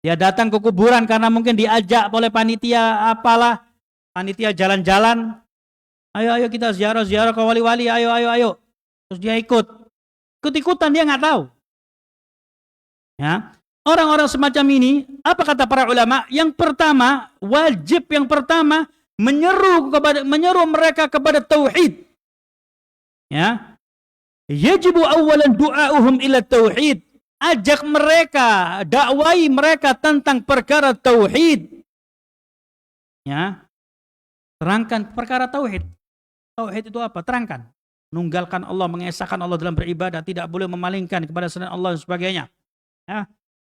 Dia datang ke kuburan karena mungkin diajak oleh panitia apalah. Panitia jalan-jalan. Ayo kita ziarah ke wali-wali. Ayo. Terus dia ikut-ikutan, dia nggak tahu. Ya, orang-orang semacam ini, apa kata para ulama? Yang pertama, wajib yang pertama menyeru mereka kepada tauhid. Ya. Yajibu awalan du'auhum ila tauhid. Ajak mereka, dakwai mereka tentang perkara tauhid. Ya. Terangkan perkara tauhid. Tauhid itu apa? Terangkan. Menunggalkan Allah, mengesahkan Allah dalam beribadah, tidak boleh memalingkan kepada selain Allah dan sebagainya. Ya.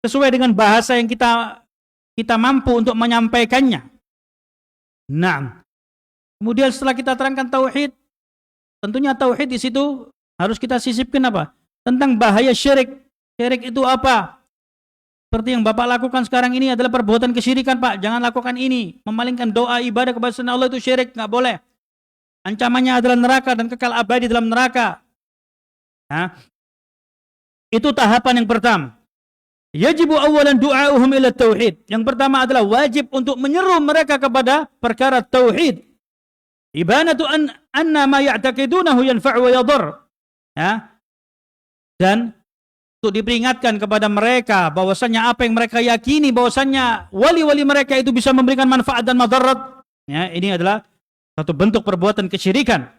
Sesuai dengan bahasa yang kita mampu untuk menyampaikannya. Nah, kemudian setelah kita terangkan tauhid, tentunya tauhid di situ harus kita sisipkan apa? Tentang bahaya syirik. Syirik itu apa? Seperti yang Bapak lakukan sekarang ini adalah perbuatan kesyirikan, Pak. Jangan lakukan ini. Memalingkan doa ibadah kepada selain Allah itu syirik, nggak boleh. Ancamannya adalah neraka dan kekal abadi dalam neraka. Nah, itu tahapan yang pertama. Yajibu awalan du'auhum ila tauhid. Yang pertama adalah wajib untuk menyeru mereka kepada perkara tauhid. Ibanatu anna ma ya'taqidunahu yanfa'u wa yadur. Ya. Dan untuk diperingatkan kepada mereka bahwasanya apa yang mereka yakini bahwasanya wali-wali mereka itu bisa memberikan manfaat dan madarat. Ya, ini adalah satu bentuk perbuatan kesyirikan.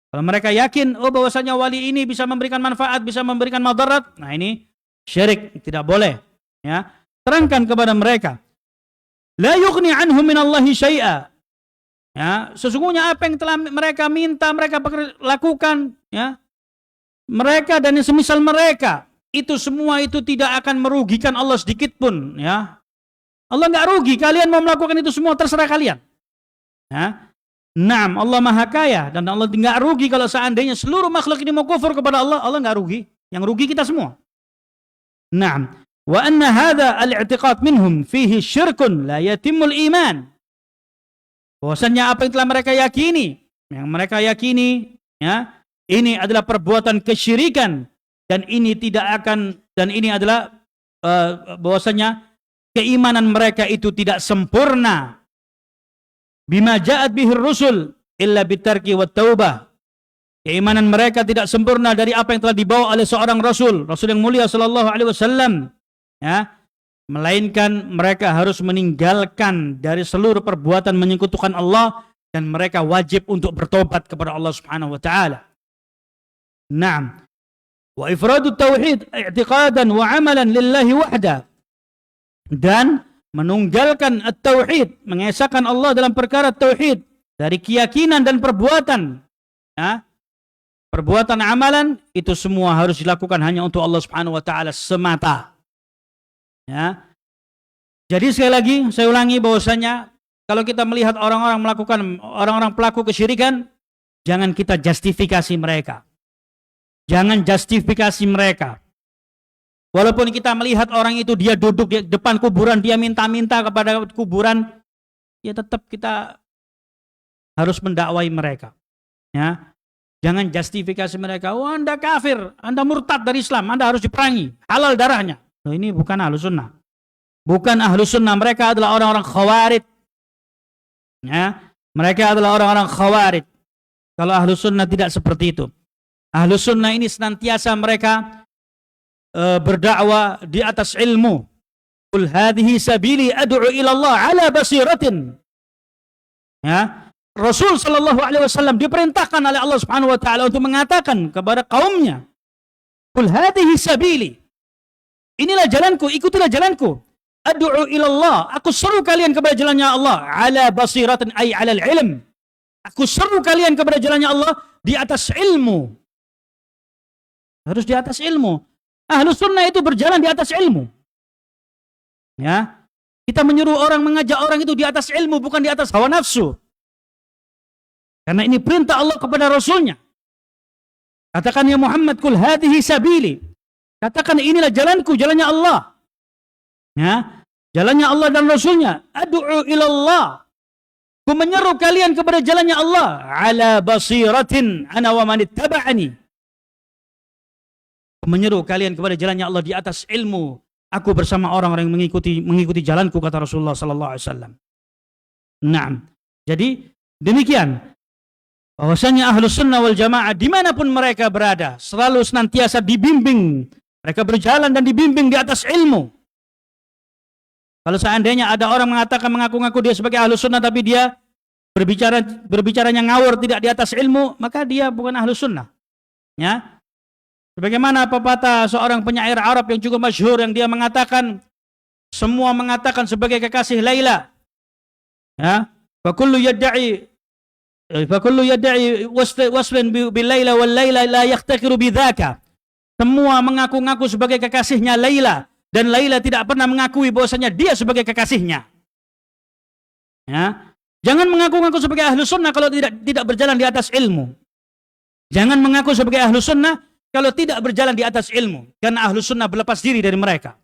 Kalau mereka yakin bahwasanya wali ini bisa memberikan manfaat, bisa memberikan madarat, nah ini syirik, tidak boleh. Ya, terangkan kepada mereka. La yughni anhum minallahi syai'a. Ya, sesungguhnya apa yang telah mereka minta, mereka lakukan, ya. Mereka dan yang semisal mereka, itu semua itu tidak akan merugikan Allah sedikit pun, ya. Allah nggak rugi, kalian mau melakukan itu semua terserah kalian. Ya. Naam, Allah Maha Kaya dan Allah nggak rugi kalau seandainya seluruh makhluk ini mau kufur kepada Allah, Allah nggak rugi. Yang rugi kita semua. Naam, wa anna hadha al-i'tiqad minhum fihi syirkun la yatimul iman. Bahwasanya apa yang telah mereka yakini, ya, ini adalah perbuatan kesyirikan dan ini tidak akan, dan ini adalah bahwasanya keimanan mereka itu tidak sempurna. Bima ja'at bihir rusul illa bitarki wat taubah. Keimanan mereka tidak sempurna dari apa yang telah dibawa oleh seorang Rasul yang mulia sallallahu alaihi wasallam, ya, melainkan mereka harus meninggalkan dari seluruh perbuatan menyekutukan Allah dan mereka wajib untuk bertobat kepada Allah Subhanahu wa taala. Naam. Wa ifradu tauhid i'tiqadan wa amalan lillahi wahda. Dan menunggalkan at-tauhid, mengesahkan Allah dalam perkara tauhid dari keyakinan dan perbuatan. Ya. Perbuatan amalan itu semua harus dilakukan hanya untuk Allah Subhanahu wa taala semata. Ya. Jadi sekali lagi saya ulangi bahwasanya kalau kita melihat orang-orang pelaku kesyirikan, jangan kita justifikasi mereka. Jangan justifikasi mereka. Walaupun kita melihat orang itu dia duduk di depan kuburan, dia minta-minta kepada kuburan, ya tetap kita harus mendakwai mereka. Ya. Jangan justifikasi mereka. Oh, Anda kafir, Anda murtad dari Islam, Anda harus diperangi, halal darahnya. Loh, ini bukan Ahlus Sunnah. Bukan Ahlus Sunnah, mereka adalah orang-orang khawarij. Ya. Mereka adalah orang-orang khawarij. Kalau Ahlus Sunnah tidak seperti itu. Ahlus Sunnah ini senantiasa mereka berdakwah di atas ilmu. Qul hadhihi sabili ad'u ila Allah ala basiratin. Ya, Rasul sallallahu alaihi wasallam diperintahkan oleh Allah Subhanahu wa taala untuk mengatakan kepada kaumnya, Qul hadhihi sabili. Inilah jalanku, ikutilah jalanku. Ad'u ila Allah, aku seru kalian kepada jalannya Allah ala basiratin ay ala ilm. Aku seru kalian kepada jalannya Allah di atas ilmu. Harus di atas ilmu. Ahlus Sunnah itu berjalan di atas ilmu. Ya, kita menyuruh orang, mengajak orang itu di atas ilmu, bukan di atas hawa nafsu. Karena ini perintah Allah kepada Rasulnya. Katakan ya Muhammad, kul hadhihi sabili. Katakan inilah jalanku, jalannya Allah. Ya, jalannya Allah dan Rasulnya. Ad'u ilallah. Ku menyeru kalian kepada jalannya Allah. Ala basiratin ana wa manittaba'ani. Menyeru kalian kepada jalannya Allah di atas ilmu. Aku bersama orang-orang yang mengikuti jalanku, kata Rasulullah sallallahu alaihi wasallam. Naam. Jadi demikian bahwasanya Ahlus Sunnah wal Jamaah dimanapun mereka berada selalu senantiasa dibimbing. Mereka berjalan dan dibimbing di atas ilmu. Kalau seandainya ada orang mengatakan mengaku-ngaku dia sebagai Ahlus Sunnah tapi dia berbicaranya ngawur, tidak di atas ilmu, maka dia bukan Ahlus Sunnah. Ya. Sebagaimana pepatah seorang penyair Arab yang cukup masyhur yang dia mengatakan, semua mengatakan sebagai kekasih Laila. Ya. Fakullu yadda'i waslan bil Laila wal Laila la yahtakiru bidzaka. Semua mengaku-ngaku sebagai kekasihnya Laila, dan Laila tidak pernah mengakui bahwasanya dia sebagai kekasihnya. Ya. Jangan mengaku-ngaku sebagai ahlu sunnah kalau tidak berjalan di atas ilmu. Jangan mengaku sebagai ahlu sunnah kalau tidak berjalan di atas ilmu. Karena ahlu sunnah berlepas diri dari mereka.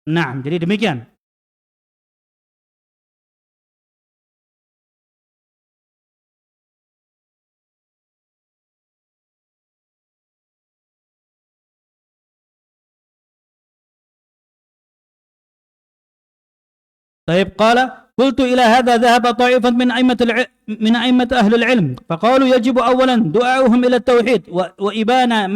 Nah, jadi demikian. طيب قال قلت إلى هذا ذهب طائفة من أئمة أهل العلم فقالوا يجب أولا دعاؤهم إلى التوحيد وإبان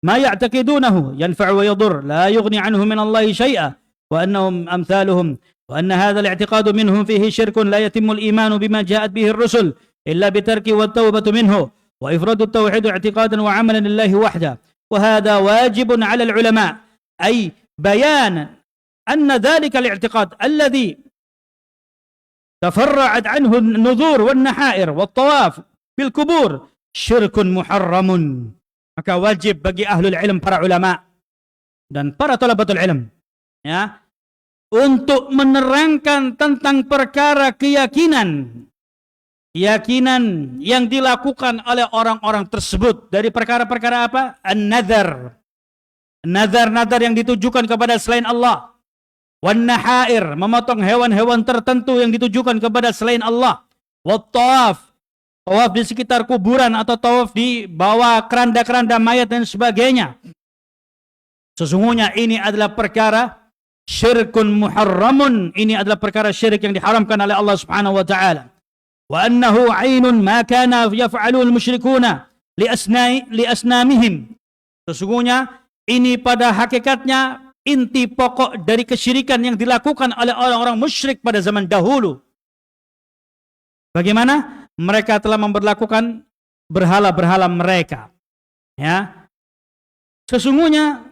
ما يعتقدونه ينفع ويضر لا يغني عنه من الله شيئا وأنهم أمثالهم وأن هذا الاعتقاد منهم فيه شرك لا يتم الإيمان بما جاءت به الرسل إلا بترك والتوبة منه وإفراد التوحيد اعتقادا وعملا لله وحده وهذا واجب على العلماء أي بيان أن ذلك الاعتقاد الذي تفرعت عنه النذور والنحائر والطواف بالقبور شرك محرم. Maka wajib bagi ahlul ilm, para ulama dan para thalabatul ilm, ya, untuk menerangkan tentang perkara keyakinan yang dilakukan oleh orang-orang tersebut dari perkara-perkara apa? An-nadhar. Nadhar-nadhar yang ditujukan kepada selain Allah. Wan-nahair, memotong hewan-hewan tertentu yang ditujukan kepada selain Allah. Wat-tawaf, tawaf di sekitar kuburan atau tawaf di bawah keranda-keranda mayat dan sebagainya. Sesungguhnya ini adalah perkara syirkun muharramun. Ini adalah perkara syirik yang diharamkan oleh Allah Subhanahu wa taala. Wa annahu 'ainun ma kana yaf'aluhu al-musyrikuna li asnamihim. Sesungguhnya ini pada hakikatnya inti pokok dari kesyirikan yang dilakukan oleh orang-orang musyrik pada zaman dahulu. Bagaimana? Mereka telah memperlakukan berhala-berhala mereka. Ya. Sesungguhnya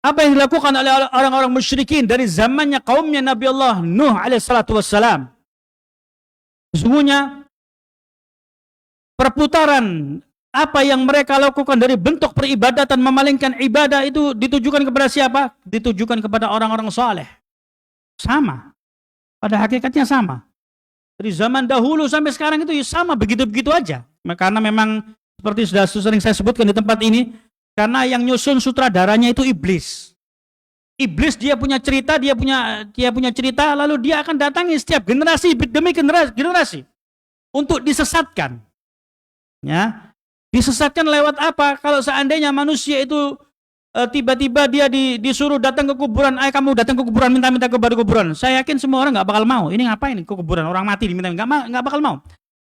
apa yang dilakukan oleh orang-orang musyrikin dari zamannya kaumnya Nabi Allah Nuh alaihissalatu wassalam. Sesungguhnya perputaran apa yang mereka lakukan dari bentuk peribadatan, memalingkan ibadah itu ditujukan kepada siapa? Ditujukan kepada orang-orang saleh. Sama. Pada hakikatnya sama. Dari zaman dahulu sampai sekarang itu sama, begitu-begitu aja. Karena memang seperti sudah sering saya sebutkan di tempat ini, karena yang nyusun sutradaranya itu iblis. Iblis dia punya cerita, dia punya cerita, lalu dia akan datangi setiap generasi demi generasi untuk disesatkan. Ya. Disesatkan lewat apa? Kalau seandainya manusia itu tiba-tiba dia disuruh datang ke kuburan, kamu datang ke kuburan, minta-minta kepada kuburan. Saya yakin semua orang nggak bakal mau. Ini ngapain ke kuburan? Orang mati diminta, nggak bakal mau.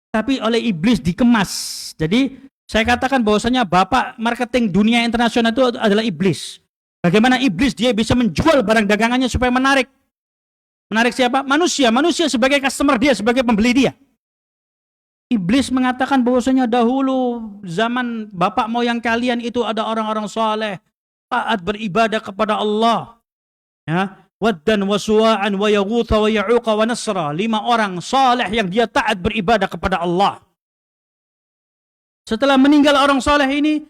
Tapi oleh iblis dikemas. Jadi saya katakan bahwasanya bapak marketing dunia internasional itu adalah iblis. Bagaimana iblis dia bisa menjual barang dagangannya supaya menarik. Menarik siapa? Manusia. Manusia sebagai customer dia, sebagai pembeli dia. Iblis mengatakan bahwasanya dahulu zaman bapak moyang kalian itu ada orang-orang saleh, taat beribadah kepada Allah. Ya, Waddan wa Suwa'an wa Yaghutha wa Ya'uqa wa Nasra, 5 orang saleh yang dia taat beribadah kepada Allah. Setelah meninggal orang saleh ini,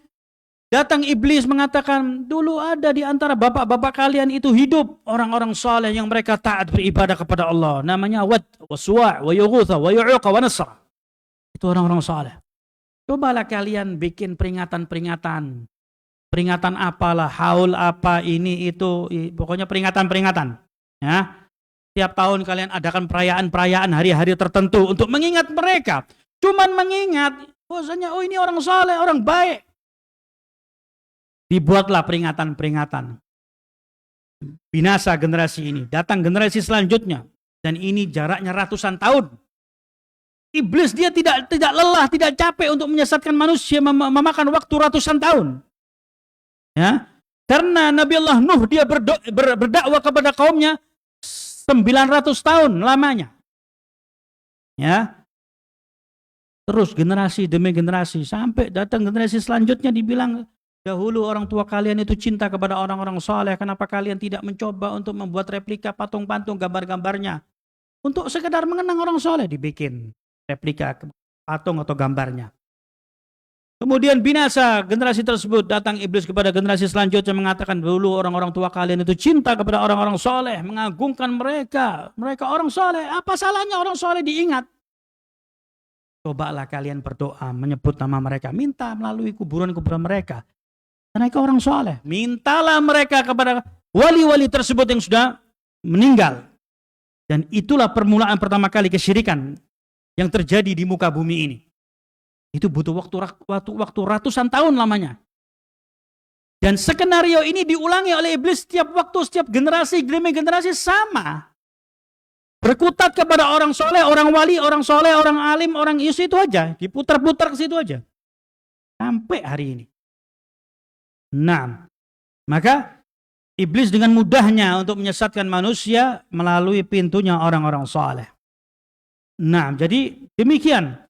datang iblis mengatakan, dulu ada di antara bapak-bapak kalian itu hidup orang-orang saleh yang mereka taat beribadah kepada Allah. Namanya Wad wa Suwa' wa Yaghutha wa Ya'uqa wa Nasra. Itu orang-orang saleh. Cobalah kalian bikin peringatan-peringatan. Peringatan apalah, haul apa, ini, itu. Pokoknya peringatan-peringatan. Ya. Tiap tahun kalian adakan perayaan-perayaan hari-hari tertentu untuk mengingat mereka. Cuman mengingat, bahwasanya oh ini orang saleh, orang baik. Dibuatlah peringatan-peringatan. Binasa generasi ini. Datang generasi selanjutnya. Dan ini jaraknya ratusan tahun. Iblis dia tidak lelah, tidak capek untuk menyesatkan manusia, memakan waktu ratusan tahun. Ya, karena Nabi Allah Nuh dia berdakwah kepada kaumnya 900 tahun lamanya. Ya. Terus generasi demi generasi sampai datang generasi selanjutnya dibilang dahulu orang tua kalian itu cinta kepada orang-orang soleh. Kenapa kalian tidak mencoba untuk membuat replika patung-patung gambar-gambarnya? Untuk sekedar mengenang orang soleh dibikin replika patung atau gambarnya. Kemudian binasa generasi tersebut, datang iblis kepada generasi selanjutnya mengatakan dulu orang-orang tua kalian itu cinta kepada orang-orang soleh, mengagungkan mereka. Mereka orang soleh, apa salahnya orang soleh diingat? Cobalah kalian berdoa, menyebut nama mereka, minta melalui kuburan-kuburan mereka. Mereka orang soleh, mintalah mereka kepada wali-wali tersebut yang sudah meninggal. Dan itulah permulaan pertama kali kesyirikan yang terjadi di muka bumi ini. Itu butuh waktu ratusan tahun lamanya. Dan skenario ini diulangi oleh iblis setiap waktu, setiap generasi demi generasi sama. Berkutat kepada orang soleh, orang wali, orang soleh, orang alim, orang isu itu aja. Diputar-putar ke situ aja. Sampai hari ini. Nah, maka iblis dengan mudahnya untuk menyesatkan manusia melalui pintunya orang-orang soleh. Nah, jadi demikian.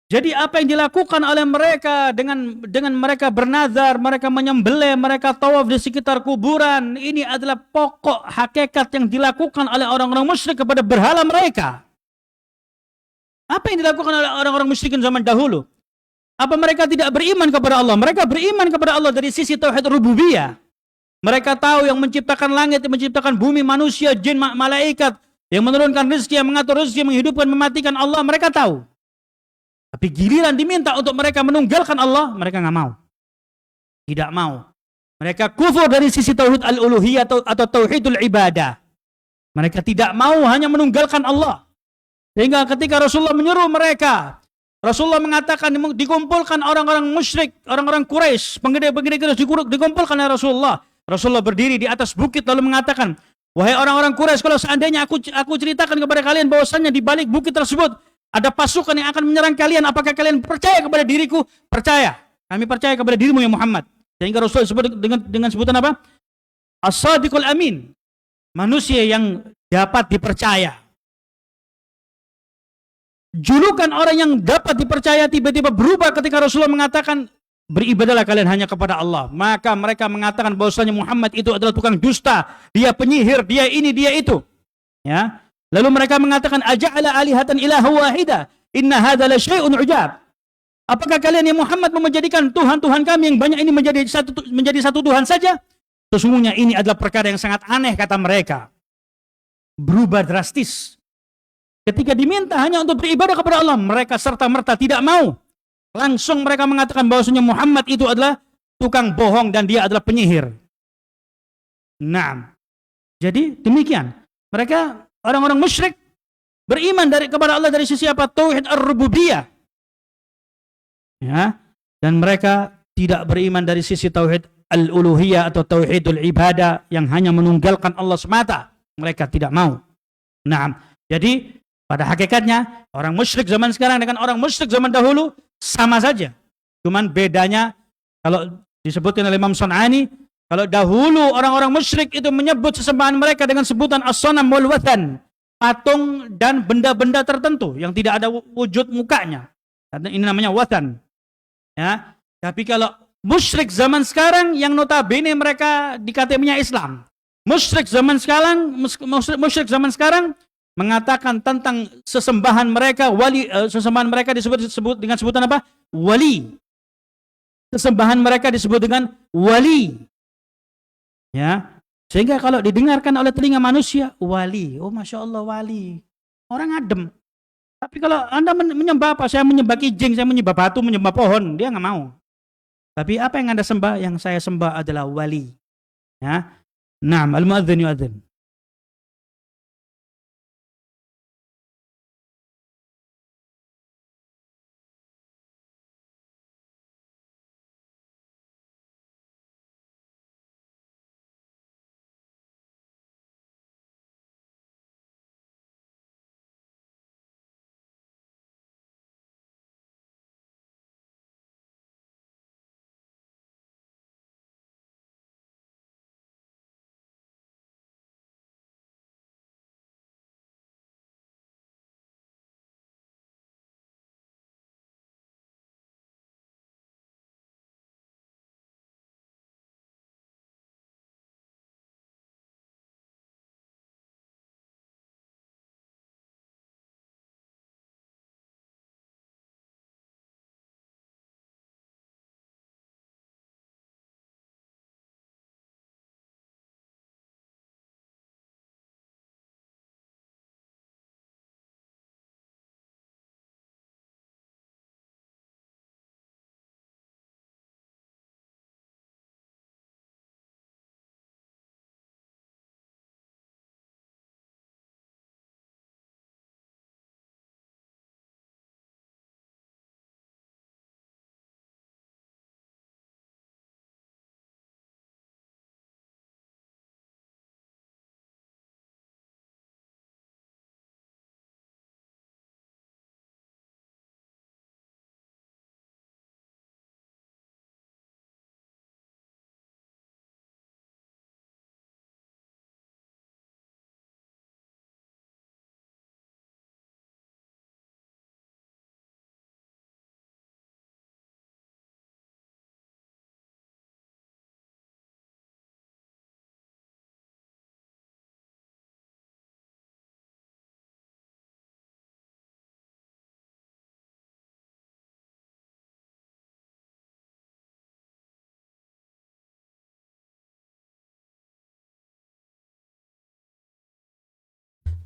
Jadi apa yang dilakukan oleh mereka dengan mereka bernazar, mereka menyembelih, mereka tawaf di sekitar kuburan, ini adalah pokok hakikat yang dilakukan oleh orang-orang musyrik kepada berhala mereka. Apa yang dilakukan oleh orang-orang musyrikin zaman dahulu? Apa mereka tidak beriman kepada Allah? Mereka beriman kepada Allah dari sisi tauhid rububiyah. Mereka tahu yang menciptakan langit, yang menciptakan bumi, manusia, jin, malaikat, yang menurunkan rezeki, yang mengatur rezeki, menghidupkan, mematikan Allah, mereka tahu. Tapi giliran diminta untuk mereka menunggalkan Allah, mereka nggak mau. Tidak mau. Mereka kufur dari sisi tauhid al-uluhiyah atau tauhidul ibadah. Mereka tidak mau hanya menunggalkan Allah. Sehingga ketika Rasulullah menyuruh mereka, Rasulullah mengatakan dikumpulkan orang-orang musyrik, orang-orang Quraisy, penggede-penggede dikumpulkan oleh Rasulullah. Rasulullah berdiri di atas bukit lalu mengatakan, wahai orang-orang Quraisy, kalau seandainya aku ceritakan kepada kalian bahwasannya di balik bukit tersebut ada pasukan yang akan menyerang kalian, apakah kalian percaya kepada diriku? Percaya. Kami percaya kepada dirimu ya Muhammad. Sehingga Rasul disebut dengan sebutan apa? As-sadiqul amin. Manusia yang dapat dipercaya. Julukan orang yang dapat dipercaya tiba-tiba berubah ketika Rasulullah mengatakan beribadahlah kalian hanya kepada Allah. Maka mereka mengatakan bahwasanya Muhammad itu adalah tukang dusta, dia penyihir, dia ini, dia itu. Ya. Lalu mereka mengatakan aja'ala alihatan ilaha wahida inna hadza la syai'un ujab. Apakah kalian ya Muhammad mau menjadikan Tuhan-Tuhan kami yang banyak ini menjadi satu Tuhan saja? Sesungguhnya ini adalah perkara yang sangat aneh, kata mereka. Berubah drastis. Ketika diminta hanya untuk beribadah kepada Allah, mereka serta-merta tidak mau. Langsung mereka mengatakan bahwasanya Muhammad itu adalah tukang bohong dan dia adalah penyihir. Nah, jadi demikian. Mereka orang-orang musyrik beriman kepada Allah dari sisi apa? Tauhid ar-rububiyah. Ya, dan mereka tidak beriman dari sisi tauhid al-uluhiyah atau tauhidul ibadah yang hanya menunggalkan Allah semata. Mereka tidak mau. Nah, jadi pada hakikatnya orang musyrik zaman sekarang dengan orang musyrik zaman dahulu sama saja. Cuman bedanya kalau disebutkan oleh Imam Sun'ani, kalau dahulu orang-orang musyrik itu menyebut sesembahan mereka dengan sebutan as-sanam wal wathan, patung dan benda-benda tertentu yang tidak ada wujud mukanya. Ini namanya wathan. Ya, tapi kalau musyrik zaman sekarang yang notabene mereka dikatakannya Islam. Musyrik zaman sekarang mengatakan tentang sesembahan mereka wali, sesembahan mereka disebut dengan sebutan apa? Wali. Sesembahan mereka disebut dengan wali. Ya. Sehingga kalau didengarkan oleh telinga manusia, wali. Oh, Masya Allah, wali. Orang adem. Tapi kalau Anda menyembah apa? Saya menyembah kijing, saya menyembah batu, menyembah pohon. Dia nggak mau. Tapi apa yang Anda sembah? Yang saya sembah adalah wali. Ya. Naam, al-muadzin yuadzin.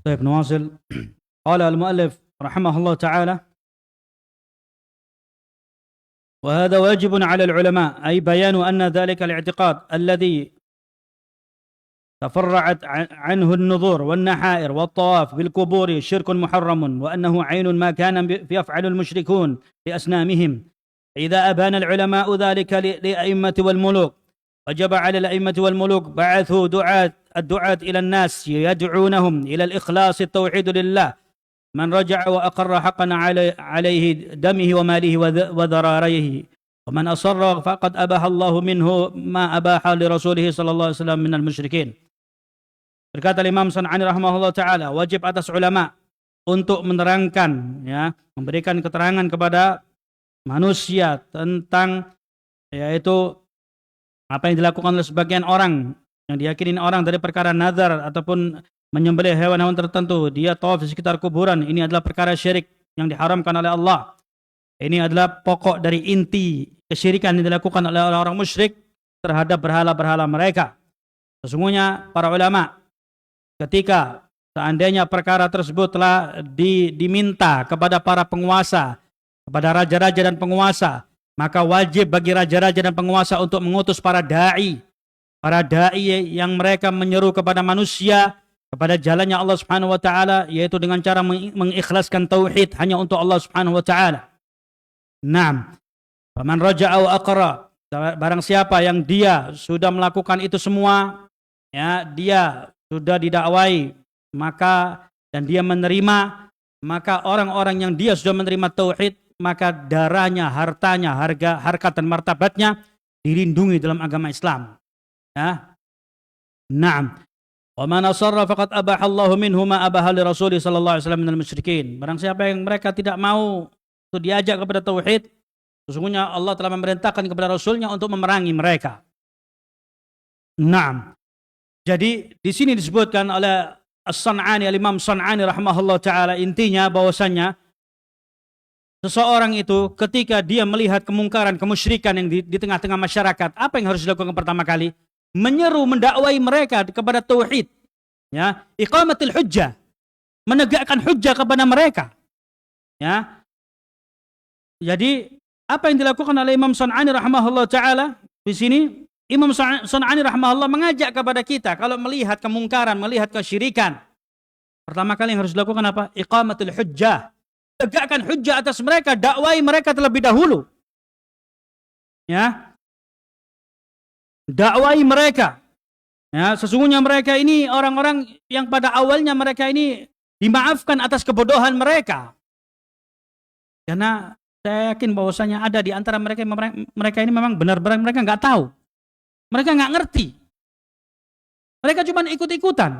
طيب نواصل. قال المؤلف رحمه الله تعالى: وهذا واجب على العلماء، أي بيان أن ذلك الاعتقاد الذي تفرعت عنه النذور والنحائر والطواف بالقبور شرك محرم، وأنه عين ما كان يفعل المشركون لأصنامهم. إذا أبان العلماء ذلك للأئمة والملوك، وجب على الأئمة والملوك بعثوا الدعاة إلى الناس يدعونهم إلى الإخلاص التوحيد لله. من رجع وأقر حقا عليه دمه وماله وذراريه، ومن أصر فقد أباح الله منه ما أباح لرسوله صلى الله عليه وسلم من المشركين. Berkata Imam San'ani rahimahullah ta'ala, wajib atas ulama untuk menerangkan, ya, memberikan keterangan kepada manusia tentang yaitu apa yang dilakukan oleh sebagian orang yang diyakini orang dari perkara nazar ataupun menyembelih hewan-hewan tertentu, dia tawaf di sekitar kuburan. Ini adalah perkara syirik yang diharamkan oleh Allah. Ini adalah pokok dari inti kesyirikan yang dilakukan oleh orang-orang musyrik terhadap berhala-berhala mereka. Sesungguhnya para ulama ketika seandainya perkara tersebut telah diminta kepada para penguasa, kepada raja-raja dan penguasa, maka wajib bagi raja-raja dan penguasa untuk mengutus para da'i yang mereka menyeru kepada manusia kepada jalannya Allah Subhanahu wa taala, yaitu dengan cara mengikhlaskan tauhid hanya untuk Allah Subhanahu wa taala. Naam. Faman raja'a wa aqra, barang siapa yang dia sudah melakukan itu semua, ya, dia sudah didakwai, maka dan dia menerima, maka orang-orang yang dia sudah menerima tauhid, maka darahnya, hartanya, harkat dan martabatnya dilindungi dalam agama Islam. Ya. Naam. Wa man asarra faqad abaha Allahu minhu ma abaha li Rasulih sallallahu alaihi wasallam minal musyrikin. Barang siapa yang mereka tidak mau untuk diajak kepada tauhid, sesungguhnya Allah telah memerintahkan kepada Rasulnya untuk memerangi mereka. Naam. Jadi di sini disebutkan oleh As-San'ani, Al-Imam San'ani rahimahullah ta'ala, intinya bahwasannya seseorang itu ketika dia melihat kemungkaran, kemusyrikan yang di tengah-tengah masyarakat, apa yang harus dilakukan pertama kali? Menyeru, mendakwai mereka kepada tauhid. Ya, iqamatul hujjah. Menegakkan hujjah kepada mereka. Ya. Jadi apa yang dilakukan oleh Imam San'ani rahimahullah ta'ala di sini, Imam San'ani rahimahullah mengajak kepada kita kalau melihat kemungkaran, melihat kesyirikan, pertama kali yang harus dilakukan apa? Iqamatul hujjah. Tegakkan hujjah atas mereka, dakwai mereka terlebih dahulu. Ya. Dakwai mereka. Ya, sesungguhnya mereka ini orang-orang yang pada awalnya mereka ini dimaafkan atas kebodohan mereka. Karena saya yakin bahwasanya ada di antara mereka ini memang benar-benar mereka nggak tahu. Mereka nggak ngerti. Mereka cuma ikut-ikutan.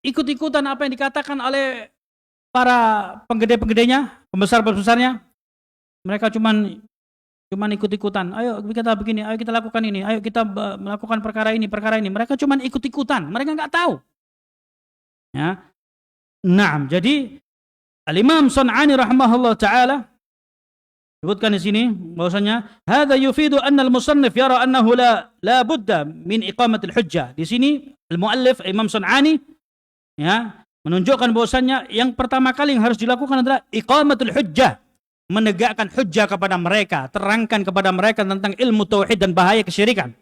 Ikut-ikutan apa yang dikatakan oleh para penggede-penggedenya, pembesar-pembesarnya. Mereka cuma ikut-ikutan. Ayo kita begini, ayo kita lakukan ini, ayo kita melakukan perkara ini. Mereka cuma ikut-ikutan. Mereka nggak tahu. Ya. Naam. Jadi Al-Imam San'ani rahimahullah ta'ala sebutkan di sini bahwasanya hadza yufidu anna al-musannif yara annahu la budda min iqamatil hujjah. Di sini al-muallif Imam San'ani, ya, menunjukkan bahwasanya yang pertama kali yang harus dilakukan adalah iqamatul hujjah, menegakkan hujjah kepada mereka, terangkan kepada mereka tentang ilmu tauhid dan bahaya kesyirikan.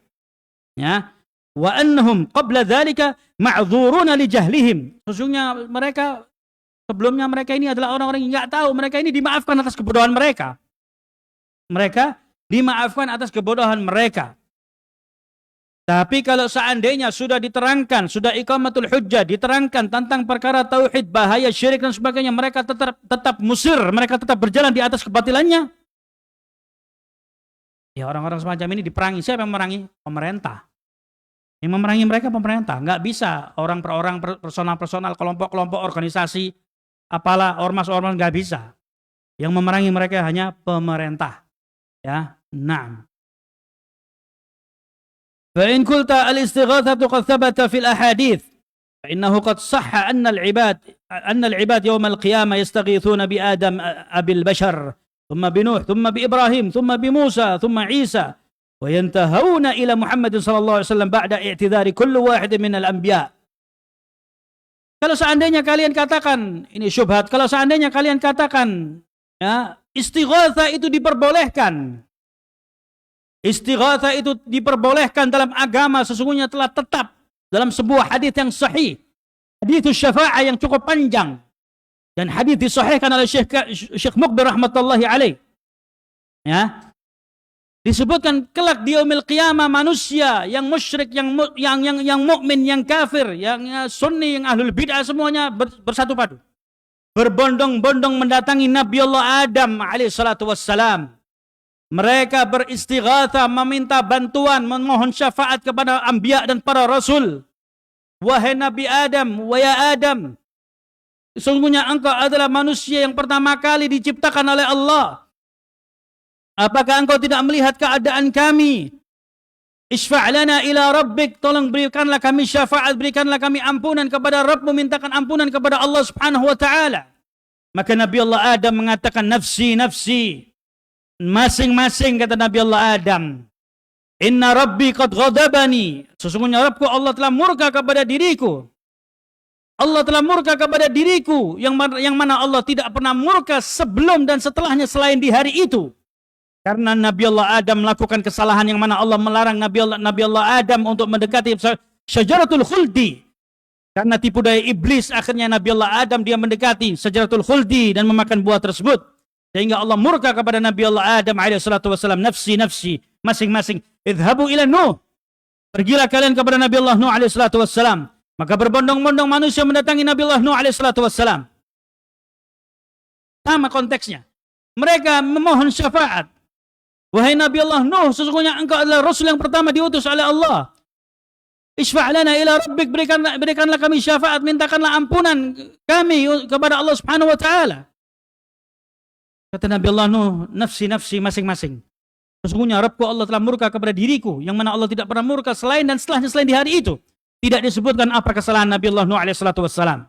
Ya. Wa annahum qabla dzalika ma'dzuruna li jahlihim. Sesungguhnya mereka sebelumnya mereka ini adalah orang-orang yang enggak tahu, mereka ini dimaafkan atas kebodohan mereka. Mereka dimaafkan atas kebodohan mereka. Tapi kalau seandainya sudah diterangkan, sudah iqamatul hujjah, diterangkan tentang perkara tauhid, bahaya syirik dan sebagainya, mereka tetap musir, mereka tetap berjalan di atas kebatilannya. Ya, orang-orang semacam ini diperangi. Siapa yang memerangi? Pemerintah. Yang memerangi mereka pemerintah. Nggak bisa orang per orang, personal-personal, kelompok-kelompok, organisasi, apalah, ormas-ormas, nggak bisa. Yang memerangi mereka hanya pemerintah. Ya, na'am. فإن قلت الاستغاثة قد ثبت في الأحاديث فإنه قد صح أن العباد يوم القيامة يستغيثون بآدم أبي البشر ثم بنوح ثم بإبراهيم ثم بموسى ثم عيسى وينتهون إلى محمد صلى الله عليه وسلم بعد اعتذار كل واحد من الأنبياء. Kalau seandainya kalian katakan, ini syubhat, kalau seandainya kalian katakan, ya, istighatsah itu diperbolehkan. Istighatsah itu diperbolehkan dalam agama, sesungguhnya telah tetap dalam sebuah hadis yang sahih. Hadits syafa'ah yang cukup panjang. Dan hadis disahihkan oleh Syekh Muqbil rahmatullahi alaih. Ya. Disebutkan kelak di yaumil qiyamah manusia yang musyrik, yang mukmin, yang kafir, yang sunni, yang ahlul bid'ah semuanya bersatu padu. Berbondong-bondong mendatangi Nabi Allah Adam alaihi salatu wassalam. Mereka beristighatsah, meminta bantuan, memohon syafaat kepada anbiya dan para rasul. Wahai Nabi Adam, wahai Adam, sesungguhnya engkau adalah manusia yang pertama kali diciptakan oleh Allah. Apakah engkau tidak melihat keadaan kami? Isfa' lana ila rabbik, tolong berikanlah kami syafaat, berikanlah kami ampunan kepada Rabbmu, mintakan ampunan kepada Allah Subhanahu wa taala. Maka Nabi Allah Adam mengatakan, nafsi, nafsi. Masing-masing kata Nabi Allah Adam, inna rabbi qad ghadabani, sesungguhnya Rabbku Allah telah murka kepada diriku. Allah telah murka kepada diriku, yang mana Allah tidak pernah murka sebelum dan setelahnya selain di hari itu. Karena Nabi Allah Adam melakukan kesalahan yang mana Allah melarang Nabi Allah Adam untuk mendekati syajaratul khuldi. Karena tipu daya iblis, akhirnya Nabi Allah Adam dia mendekati syajaratul khuldi dan memakan buah tersebut. Sehingga Allah murka kepada Nabi Allah Adam alaihi salatu wassalam, nafsi, nafsi, masing-masing. Idhabu ila Nuh. Pergilah kalian kepada Nabi Allah Nuh alaihi salatu wassalam. Maka berbondong-bondong manusia mendatangi Nabi Allah Nuh alaihi salatu wassalam. Sama konteksnya. Mereka memohon syafaat. Wahai Nabi Allah Nuh, sesungguhnya engkau adalah Rasul yang pertama diutus oleh Allah. Isfa' lana ila rabbik, berikanlah kami syafaat, mintakanlah ampunan kami kepada Allah Subhanahu wa taala. Kata Nabi Allah Nuh, nafsi, nafsi, masing-masing. Sesungguhnya Rabbku Allah telah murka kepada diriku, yang mana Allah tidak pernah murka selain dan setelahnya selain di hari itu. Tidak disebutkan apa kesalahan Nabi Allah Nuh alaihi salatu wassalam.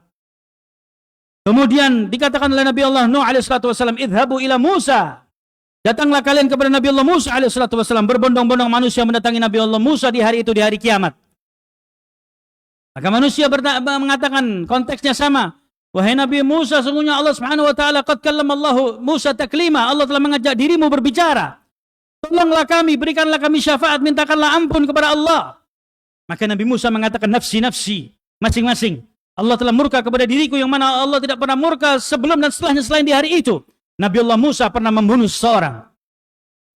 Kemudian dikatakan oleh Nabi Allah Nuh alaihi salatu wassalam, idhabu ila Musa. Datanglah kalian kepada Nabi Allah Musa alaihi salatu wassalam. Berbondong-bondong manusia mendatangi Nabi Allah Musa di hari itu, di hari kiamat. Maka manusia mengatakan, konteksnya sama. Wahai Nabi Musa, sesungguhnya Allah Subhanahu wa taala qad kallamallahu Musa taklima. Allah telah mengajak dirimu berbicara. Tolonglah kami, berikanlah kami syafaat, mintakanlah ampun kepada Allah. Maka Nabi Musa mengatakan, nafsi, nafsi, masing-masing. Allah telah murka kepada diriku, yang mana Allah tidak pernah murka sebelum dan setelahnya selain di hari itu. Nabi Allah Musa pernah membunuh seseorang.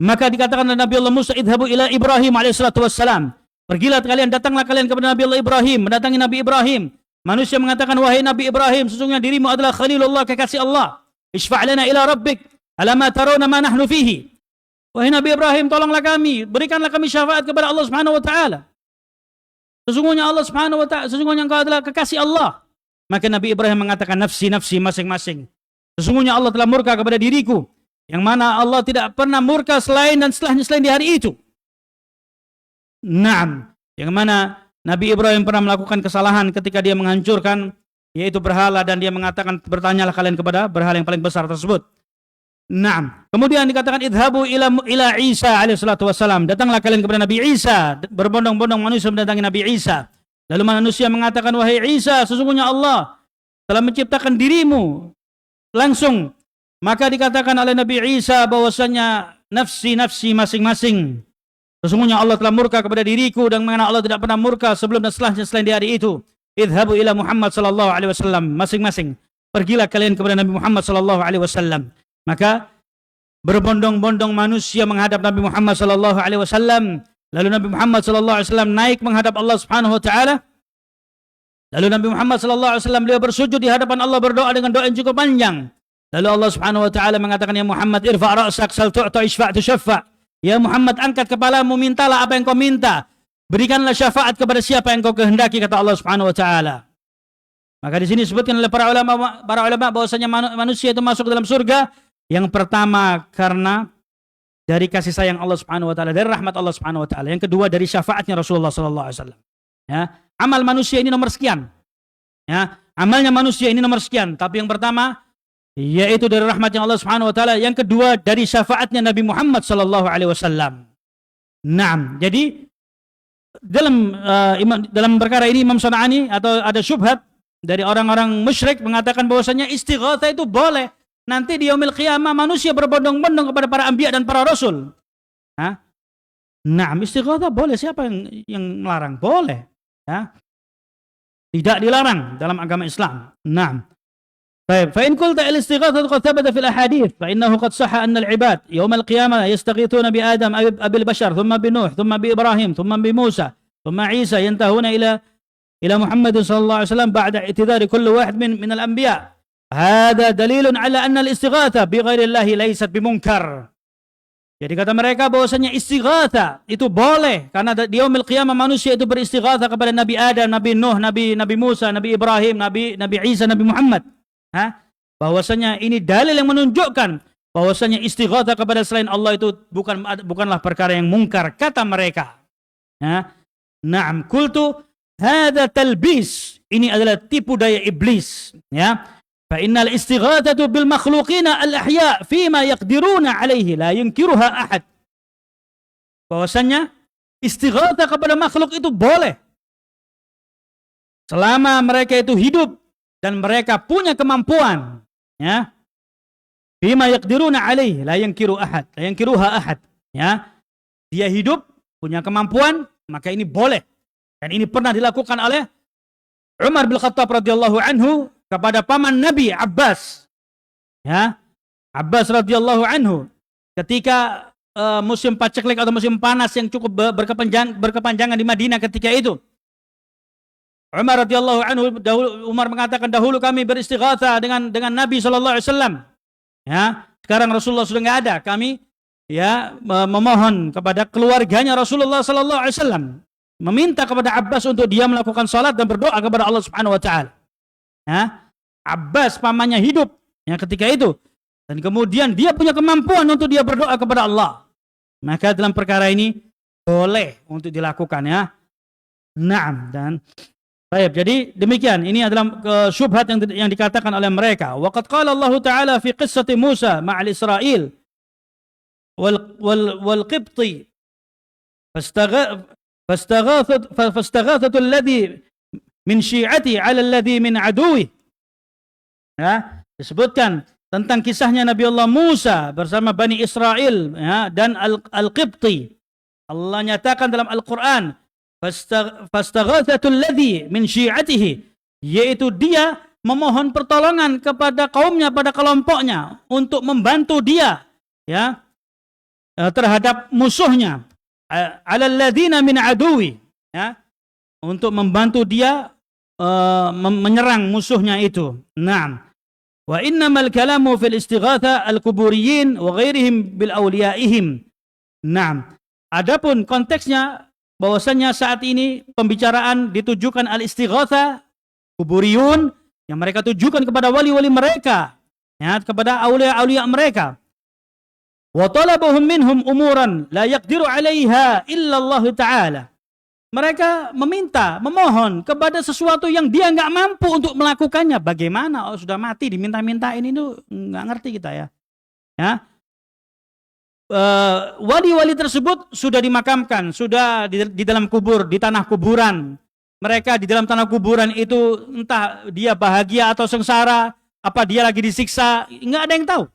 Maka dikatakan oleh Nabi Allah Musa, idhabu ila Ibrahim alaihi salatu wassalam. Pergilah kalian, datanglah kalian kepada Nabi Allah Ibrahim, mendatangi Nabi Ibrahim. Manusia mengatakan, wahai Nabi Ibrahim, sesungguhnya dirimu adalah Khalilullah, kekasih Allah. Isfa' lana ila rabbik, alama tarawna ma nahnu fihi. Wahai Nabi Ibrahim, tolonglah kami, berikanlah kami syafaat kepada Allah Subhanahu wa taala. Sesungguhnya Allah Subhanahu wa taala, sesungguhnya engkau adalah kekasih Allah. Maka Nabi Ibrahim mengatakan, nafsi, nafsi, masing-masing. Sesungguhnya Allah telah murka kepada diriku, yang mana Allah tidak pernah murka selain dan setelahnya selain di hari itu. Naam, yang mana Nabi Ibrahim pernah melakukan kesalahan ketika dia menghancurkan yaitu berhala, dan dia mengatakan, bertanyalah kalian kepada berhala yang paling besar tersebut. Naam. Kemudian dikatakan, idhabu ila Isa alaihi salatu wassalam. Datanglah kalian kepada Nabi Isa. Berbondong-bondong manusia mendatangi Nabi Isa. Lalu manusia mengatakan, wahai Isa, sesungguhnya Allah telah menciptakan dirimu langsung. Maka dikatakan oleh Nabi Isa bahwasanya nafsi, nafsi, masing-masing. Sesungguhnya Allah telah murka kepada diriku, dan mana Allah tidak pernah murka sebelum dan setelahnya selain di hari itu. Idhabu ila Muhammad sallallahu alaihi wasallam. Masing-masing. Pergilah kalian kepada Nabi Muhammad sallallahu alaihi wasallam. Maka berbondong-bondong manusia menghadap Nabi Muhammad sallallahu alaihi wasallam. Lalu Nabi Muhammad sallallahu alaihi wasallam naik menghadap Allah Subhanahu wa taala. Lalu Nabi Muhammad sallallahu alaihi wasallam beliau bersujud di hadapan Allah, berdoa dengan doa yang cukup panjang. Lalu Allah Subhanahu wa taala mengatakan, ya Muhammad, irfa' ra'sak, sal tu'ta, isfa' tushaffa. Ya Muhammad, angkat kepalamu, mintalah apa yang kau minta. Berikanlah syafaat kepada siapa yang kau kehendaki, kata Allah Subhanahu wa taala. Maka di sini disebutkan oleh para ulama bahwasanya manusia itu masuk dalam surga yang pertama karena dari kasih sayang Allah Subhanahu wa taala, dari rahmat Allah Subhanahu wa taala. Yang kedua dari syafaatnya Rasulullah sallallahu alaihi wasallam. Ya, amal manusia ini nomor sekian. Ya, amalnya manusia ini nomor sekian, tapi yang pertama yaitu dari rahmatnya Allah Subhanahu wa taala, yang kedua dari syafaatnya Nabi Muhammad sallallahu alaihi wasallam. Naam, jadi dalam perkara ini Imam Sana'ani atau ada syubhat dari orang-orang musyrik mengatakan bahwasanya istighatsah itu boleh. Nanti di yaumil qiyamah manusia berbondong-bondong kepada para anbiya dan para rasul. Hah? Nah, istighatsah boleh. Siapa yang melarang? Boleh. Ya. Tidak dilarang dalam agama Islam. Nah. Baik, fa in qulta al-istighatsah qad thabata fil ahadits fa innahu qad sahha anna al-ibad yawm al-qiyamah yastaghithuna bi Adam abil bashar thumma bi Nuh thumma bi Ibrahim thumma bi Musa thumma Isa yantahuna ila Muhammad sallallahu alaihi wasallam ba'da i'tidari kulli wahid min al-anbiya. Hada dalilun ala anna al-istighatsah bi ghairi Allah laysat bimunkar. Jadi kata mereka bahwasanya istighatsah itu boleh karena di yaumil qiyamah manusia itu beristighatsah kepada Nabi Adam, Nabi Nuh, Nabi Musa, Nabi Ibrahim, Nabi Isa, Nabi Muhammad. Bahwasanya ini dalil yang menunjukkan bahwasanya istighatsah kepada selain Allah itu bukanlah perkara yang mungkar kata mereka. Na'am, qultu hadza talbis. Ini adalah tipu daya iblis, ya. Fa innal istighatsatu bil makhluqina al ahya fima yaqdiruna alaihi la yunkiruha ahad. Bahwasanya istighatsah kepada makhluk itu boleh selama mereka itu hidup dan mereka punya kemampuan, ya. Fima yaqdiruna alaihi la yunkiruha ahad, ya. Dia hidup punya kemampuan, maka ini boleh. Dan ini pernah dilakukan oleh Umar bin Khattab radhiyallahu anhu kepada paman Nabi Abbas. Ya. Abbas radhiyallahu anhu ketika musim paceklik atau musim panas yang cukup berkepanjangan di Madinah ketika itu. Umar radhiyallahu anhu Umar mengatakan dahulu kami beristighatsah dengan Nabi sallallahu alaihi wasallam. Ya, sekarang Rasulullah sudah enggak ada. Kami ya memohon kepada keluarganya Rasulullah sallallahu alaihi wasallam, meminta kepada Abbas untuk dia melakukan salat dan berdoa kepada Allah Subhanahu wa taala. Ya, Abbas pamannya hidup ya ketika itu dan kemudian dia punya kemampuan untuk dia berdoa kepada Allah. Maka dalam perkara ini boleh untuk dilakukan, ya. Naam. Dan baik, jadi demikian. Ini adalah syubhat yang dikatakan oleh mereka. Waqad qala Allah Ta'ala fi qissati Musa ma'al Israel wal Qibti fastaghathatu alladhi min syi'ati 'ala alladhi min aduwi. Ya, disebutkan tentang kisahnya Nabi Allah Musa bersama Bani Israel, ya, dan Al-Qibti. Allah nyatakan dalam Al-Quran, fastaghathatul ladzi min syi'atihi, yaitu dia memohon pertolongan kepada kaumnya, pada kelompoknya untuk membantu dia, ya, terhadap musuhnya, alal ladzina min aduwi, ya, untuk membantu dia menyerang musuhnya itu. Naam. Wa innamal kalamu fil istighatha al-kuburiyin wa ghairihim bil awliyaihim. Naam. Adapun konteksnya bahwasanya saat ini pembicaraan ditujukan al-istighatha kuburiyun yang mereka tujukan kepada wali-wali mereka, ya, kepada aulia-aulia mereka. Wa talabuhum minhum umuran la yaqdiru 'alaiha illa Allah Ta'ala. Mereka memohon kepada sesuatu yang dia nggak mampu untuk melakukannya. Bagaimana? Oh, sudah mati diminta-mintain itu nggak ngerti kita, ya. Ya. Wali-wali tersebut sudah dimakamkan, sudah di dalam kubur, di tanah kuburan. Mereka di dalam tanah kuburan itu entah dia bahagia atau sengsara, apa dia lagi disiksa, nggak ada yang tahu.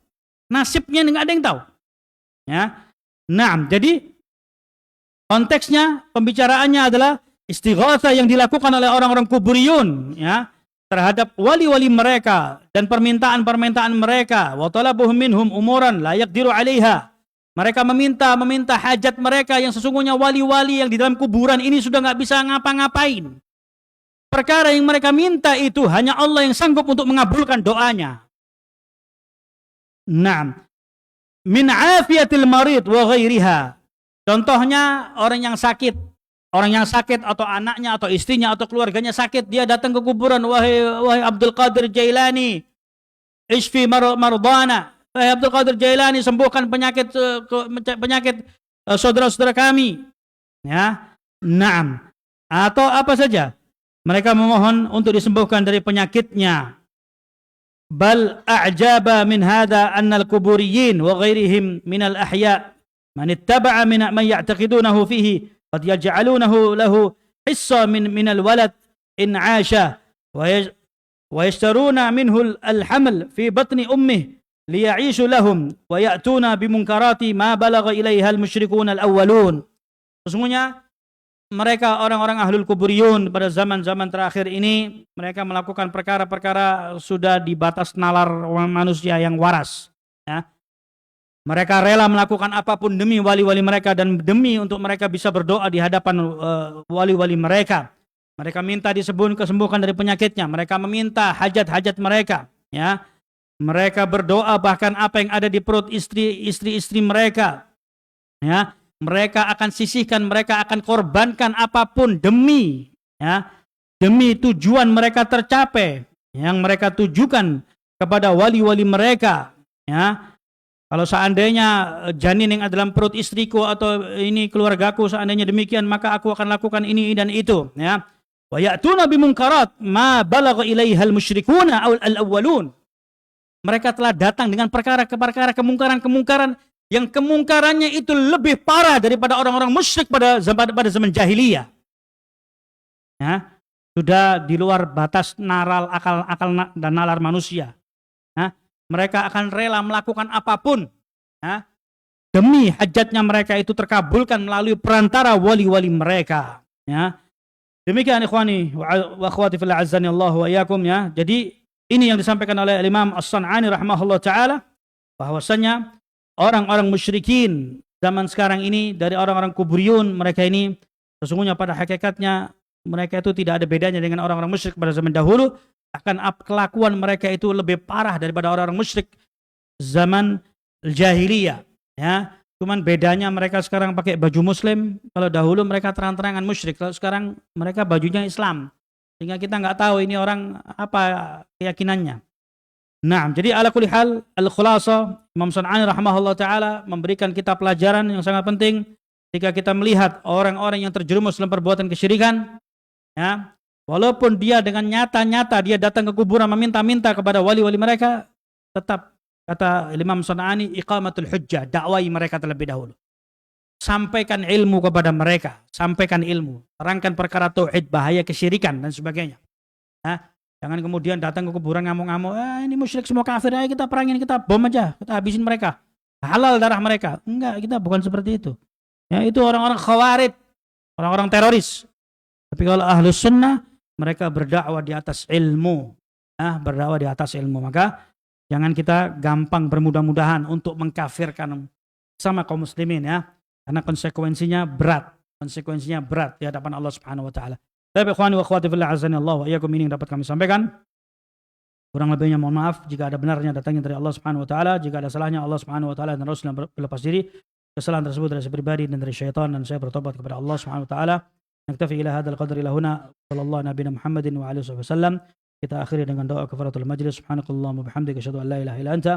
Nasibnya nggak ada yang tahu. Ya. Nah, jadi konteksnya, pembicaraannya adalah istighatsah yang dilakukan oleh orang-orang kuburiyun, ya, terhadap wali-wali mereka dan permintaan-permintaan mereka. Wa talabuhum minhum umuran la yaqdiru 'alaiha. Mereka meminta hajat mereka yang sesungguhnya wali-wali yang di dalam kuburan ini sudah nggak bisa ngapa-ngapain. Perkara yang mereka minta itu hanya Allah yang sanggup untuk mengabulkan doanya. Naam. Min afiyatil marid wa ghairiha. Contohnya orang yang sakit atau anaknya atau istrinya atau keluarganya sakit, dia datang ke kuburan, wahai Abdul Qadir Jailani, ishfi mardana, wahai Abdul Qadir Jailani, sembuhkan penyakit saudara-saudara kami, ya. Naam. Atau apa saja, mereka memohon untuk disembuhkan dari penyakitnya. Bal a'jaba min hadha anna al-kuburiyin wa ghairihim min al-ahya man ittaba'a man ya'taqidunahu fihi qad yaj'alunahu lahu hissa min al-walad in 'asha wa yashtaruna minhu al-haml fi batni ummih liya'ishu lahum wa ya'tuna bimunkarati ma balagha ilaiha al-musyrikun al-awwalun. Sesungguhnya mereka orang-orang ahlul kuburiyun pada zaman-zaman terakhir ini, mereka melakukan perkara-perkara sudah di batas nalar manusia yang waras, ya. Mereka rela melakukan apapun demi wali-wali mereka dan demi untuk mereka bisa berdoa di hadapan wali-wali mereka. Mereka minta kesembuhan dari penyakitnya. Mereka meminta hajat-hajat mereka, ya. Mereka berdoa bahkan apa yang ada di perut istri-istri mereka, ya. Mereka akan sisihkan, mereka akan korbankan apapun demi, ya, demi tujuan mereka tercapai yang mereka tujukan kepada wali-wali mereka, ya. Kalau seandainya janin yang ada dalam perut istriku atau ini keluargaku seandainya demikian, maka aku akan lakukan ini dan itu, ya. Wa ya'tuna bimunkarat ma balagha ilaiha al-musyrikuna al-awwalun. Mereka telah datang dengan perkara-perkara kemungkaran-kemungkaran yang kemungkarannya itu lebih parah daripada orang-orang musyrik pada zaman jahiliyah. Ya, sudah di luar batas akal dan nalar manusia. Ya, mereka akan rela melakukan apapun, ya, demi hajatnya mereka itu terkabulkan melalui perantara wali-wali mereka, ya. Demikian ikhwani wa akhwati fillah azzani Allah wa iyyakum, ya. Jadi ini yang disampaikan oleh Imam As-San'ani rahimahullah taala, bahwasanya orang-orang musyrikin zaman sekarang ini dari orang-orang kuburiyun, mereka ini sesungguhnya pada hakikatnya mereka itu tidak ada bedanya dengan orang-orang musyrik pada zaman dahulu. Akan kelakuan mereka itu lebih parah daripada orang-orang musyrik zaman jahiliyah, ya. Cuman bedanya mereka sekarang pakai baju muslim, kalau dahulu mereka terang-terangan musyrik, kalau sekarang mereka bajunya Islam, sehingga kita nggak tahu ini orang apa keyakinannya. Nah, jadi ala kulli hal, al-khulasa, Imam San'ani rahimahullah taala memberikan kita pelajaran yang sangat penting ketika kita melihat orang-orang yang terjerumus dalam perbuatan kesyirikan, ya. Walaupun dia dengan nyata-nyata dia datang ke kuburan meminta-minta kepada wali-wali mereka, tetap kata Imam San'ani, iqamatul hujjah, dakwai mereka terlebih dahulu. Sampaikan ilmu kepada mereka, sampaikan ilmu, terangkan perkara tauhid, bahaya kesyirikan dan sebagainya. Nah, jangan kemudian datang ke kuburan ngamuk-ngamuk, ini musyrik semua kafir, ayo kita perangin, kita bom aja, kita habisin mereka, halal darah mereka. Enggak, kita bukan seperti itu. Ya, itu orang-orang khawarij, orang-orang teroris. Tapi kalau ahlus sunnah, mereka berdakwah di atas ilmu, berdakwah di atas ilmu. Maka jangan kita gampang bermudah-mudahan untuk mengkafirkan sama kaum muslimin, ya, karena konsekuensinya berat di hadapan Allah Subhanahu wa taala. Tapi ikhwani wa akhwati fillah azani Allah wa iyyakum, ini yang dapat kami sampaikan. Kurang lebihnya mohon maaf jika ada benarnya datangnya dari Allah Subhanahu wa taala, jika ada salahnya Allah Subhanahu wa taala dan Rasulnya berlepas diri. Kesalahan tersebut dari saya pribadi dan dari syaitan, dan saya bertobat kepada Allah Subhanahu wa taala. Naktafi ila hadzal qadri ila huna, sallallahu nabiyana Muhammadin wa alihi wasallam. Kita akhiri dengan doa kafaratul majlis. Subhanakallahumma bihamdika asyhadu an la ilaha illa anta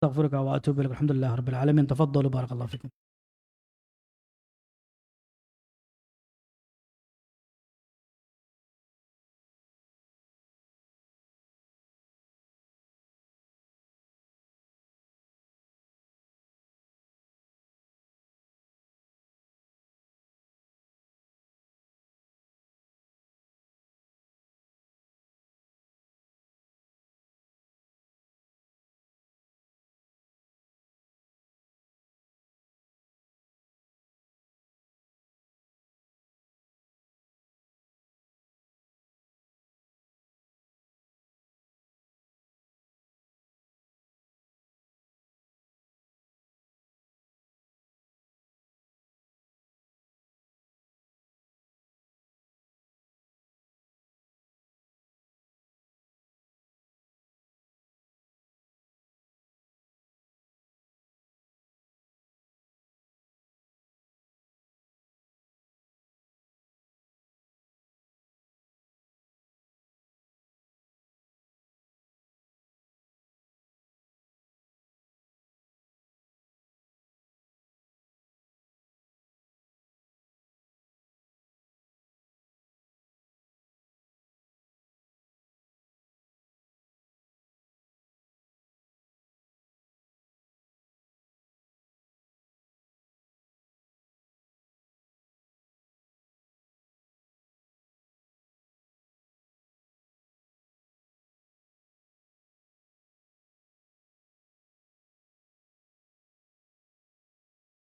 astaghfiruka wa atubu ilaik. Alhamdulillahirabbil alamin. Tafaddalu barakallahu fikum.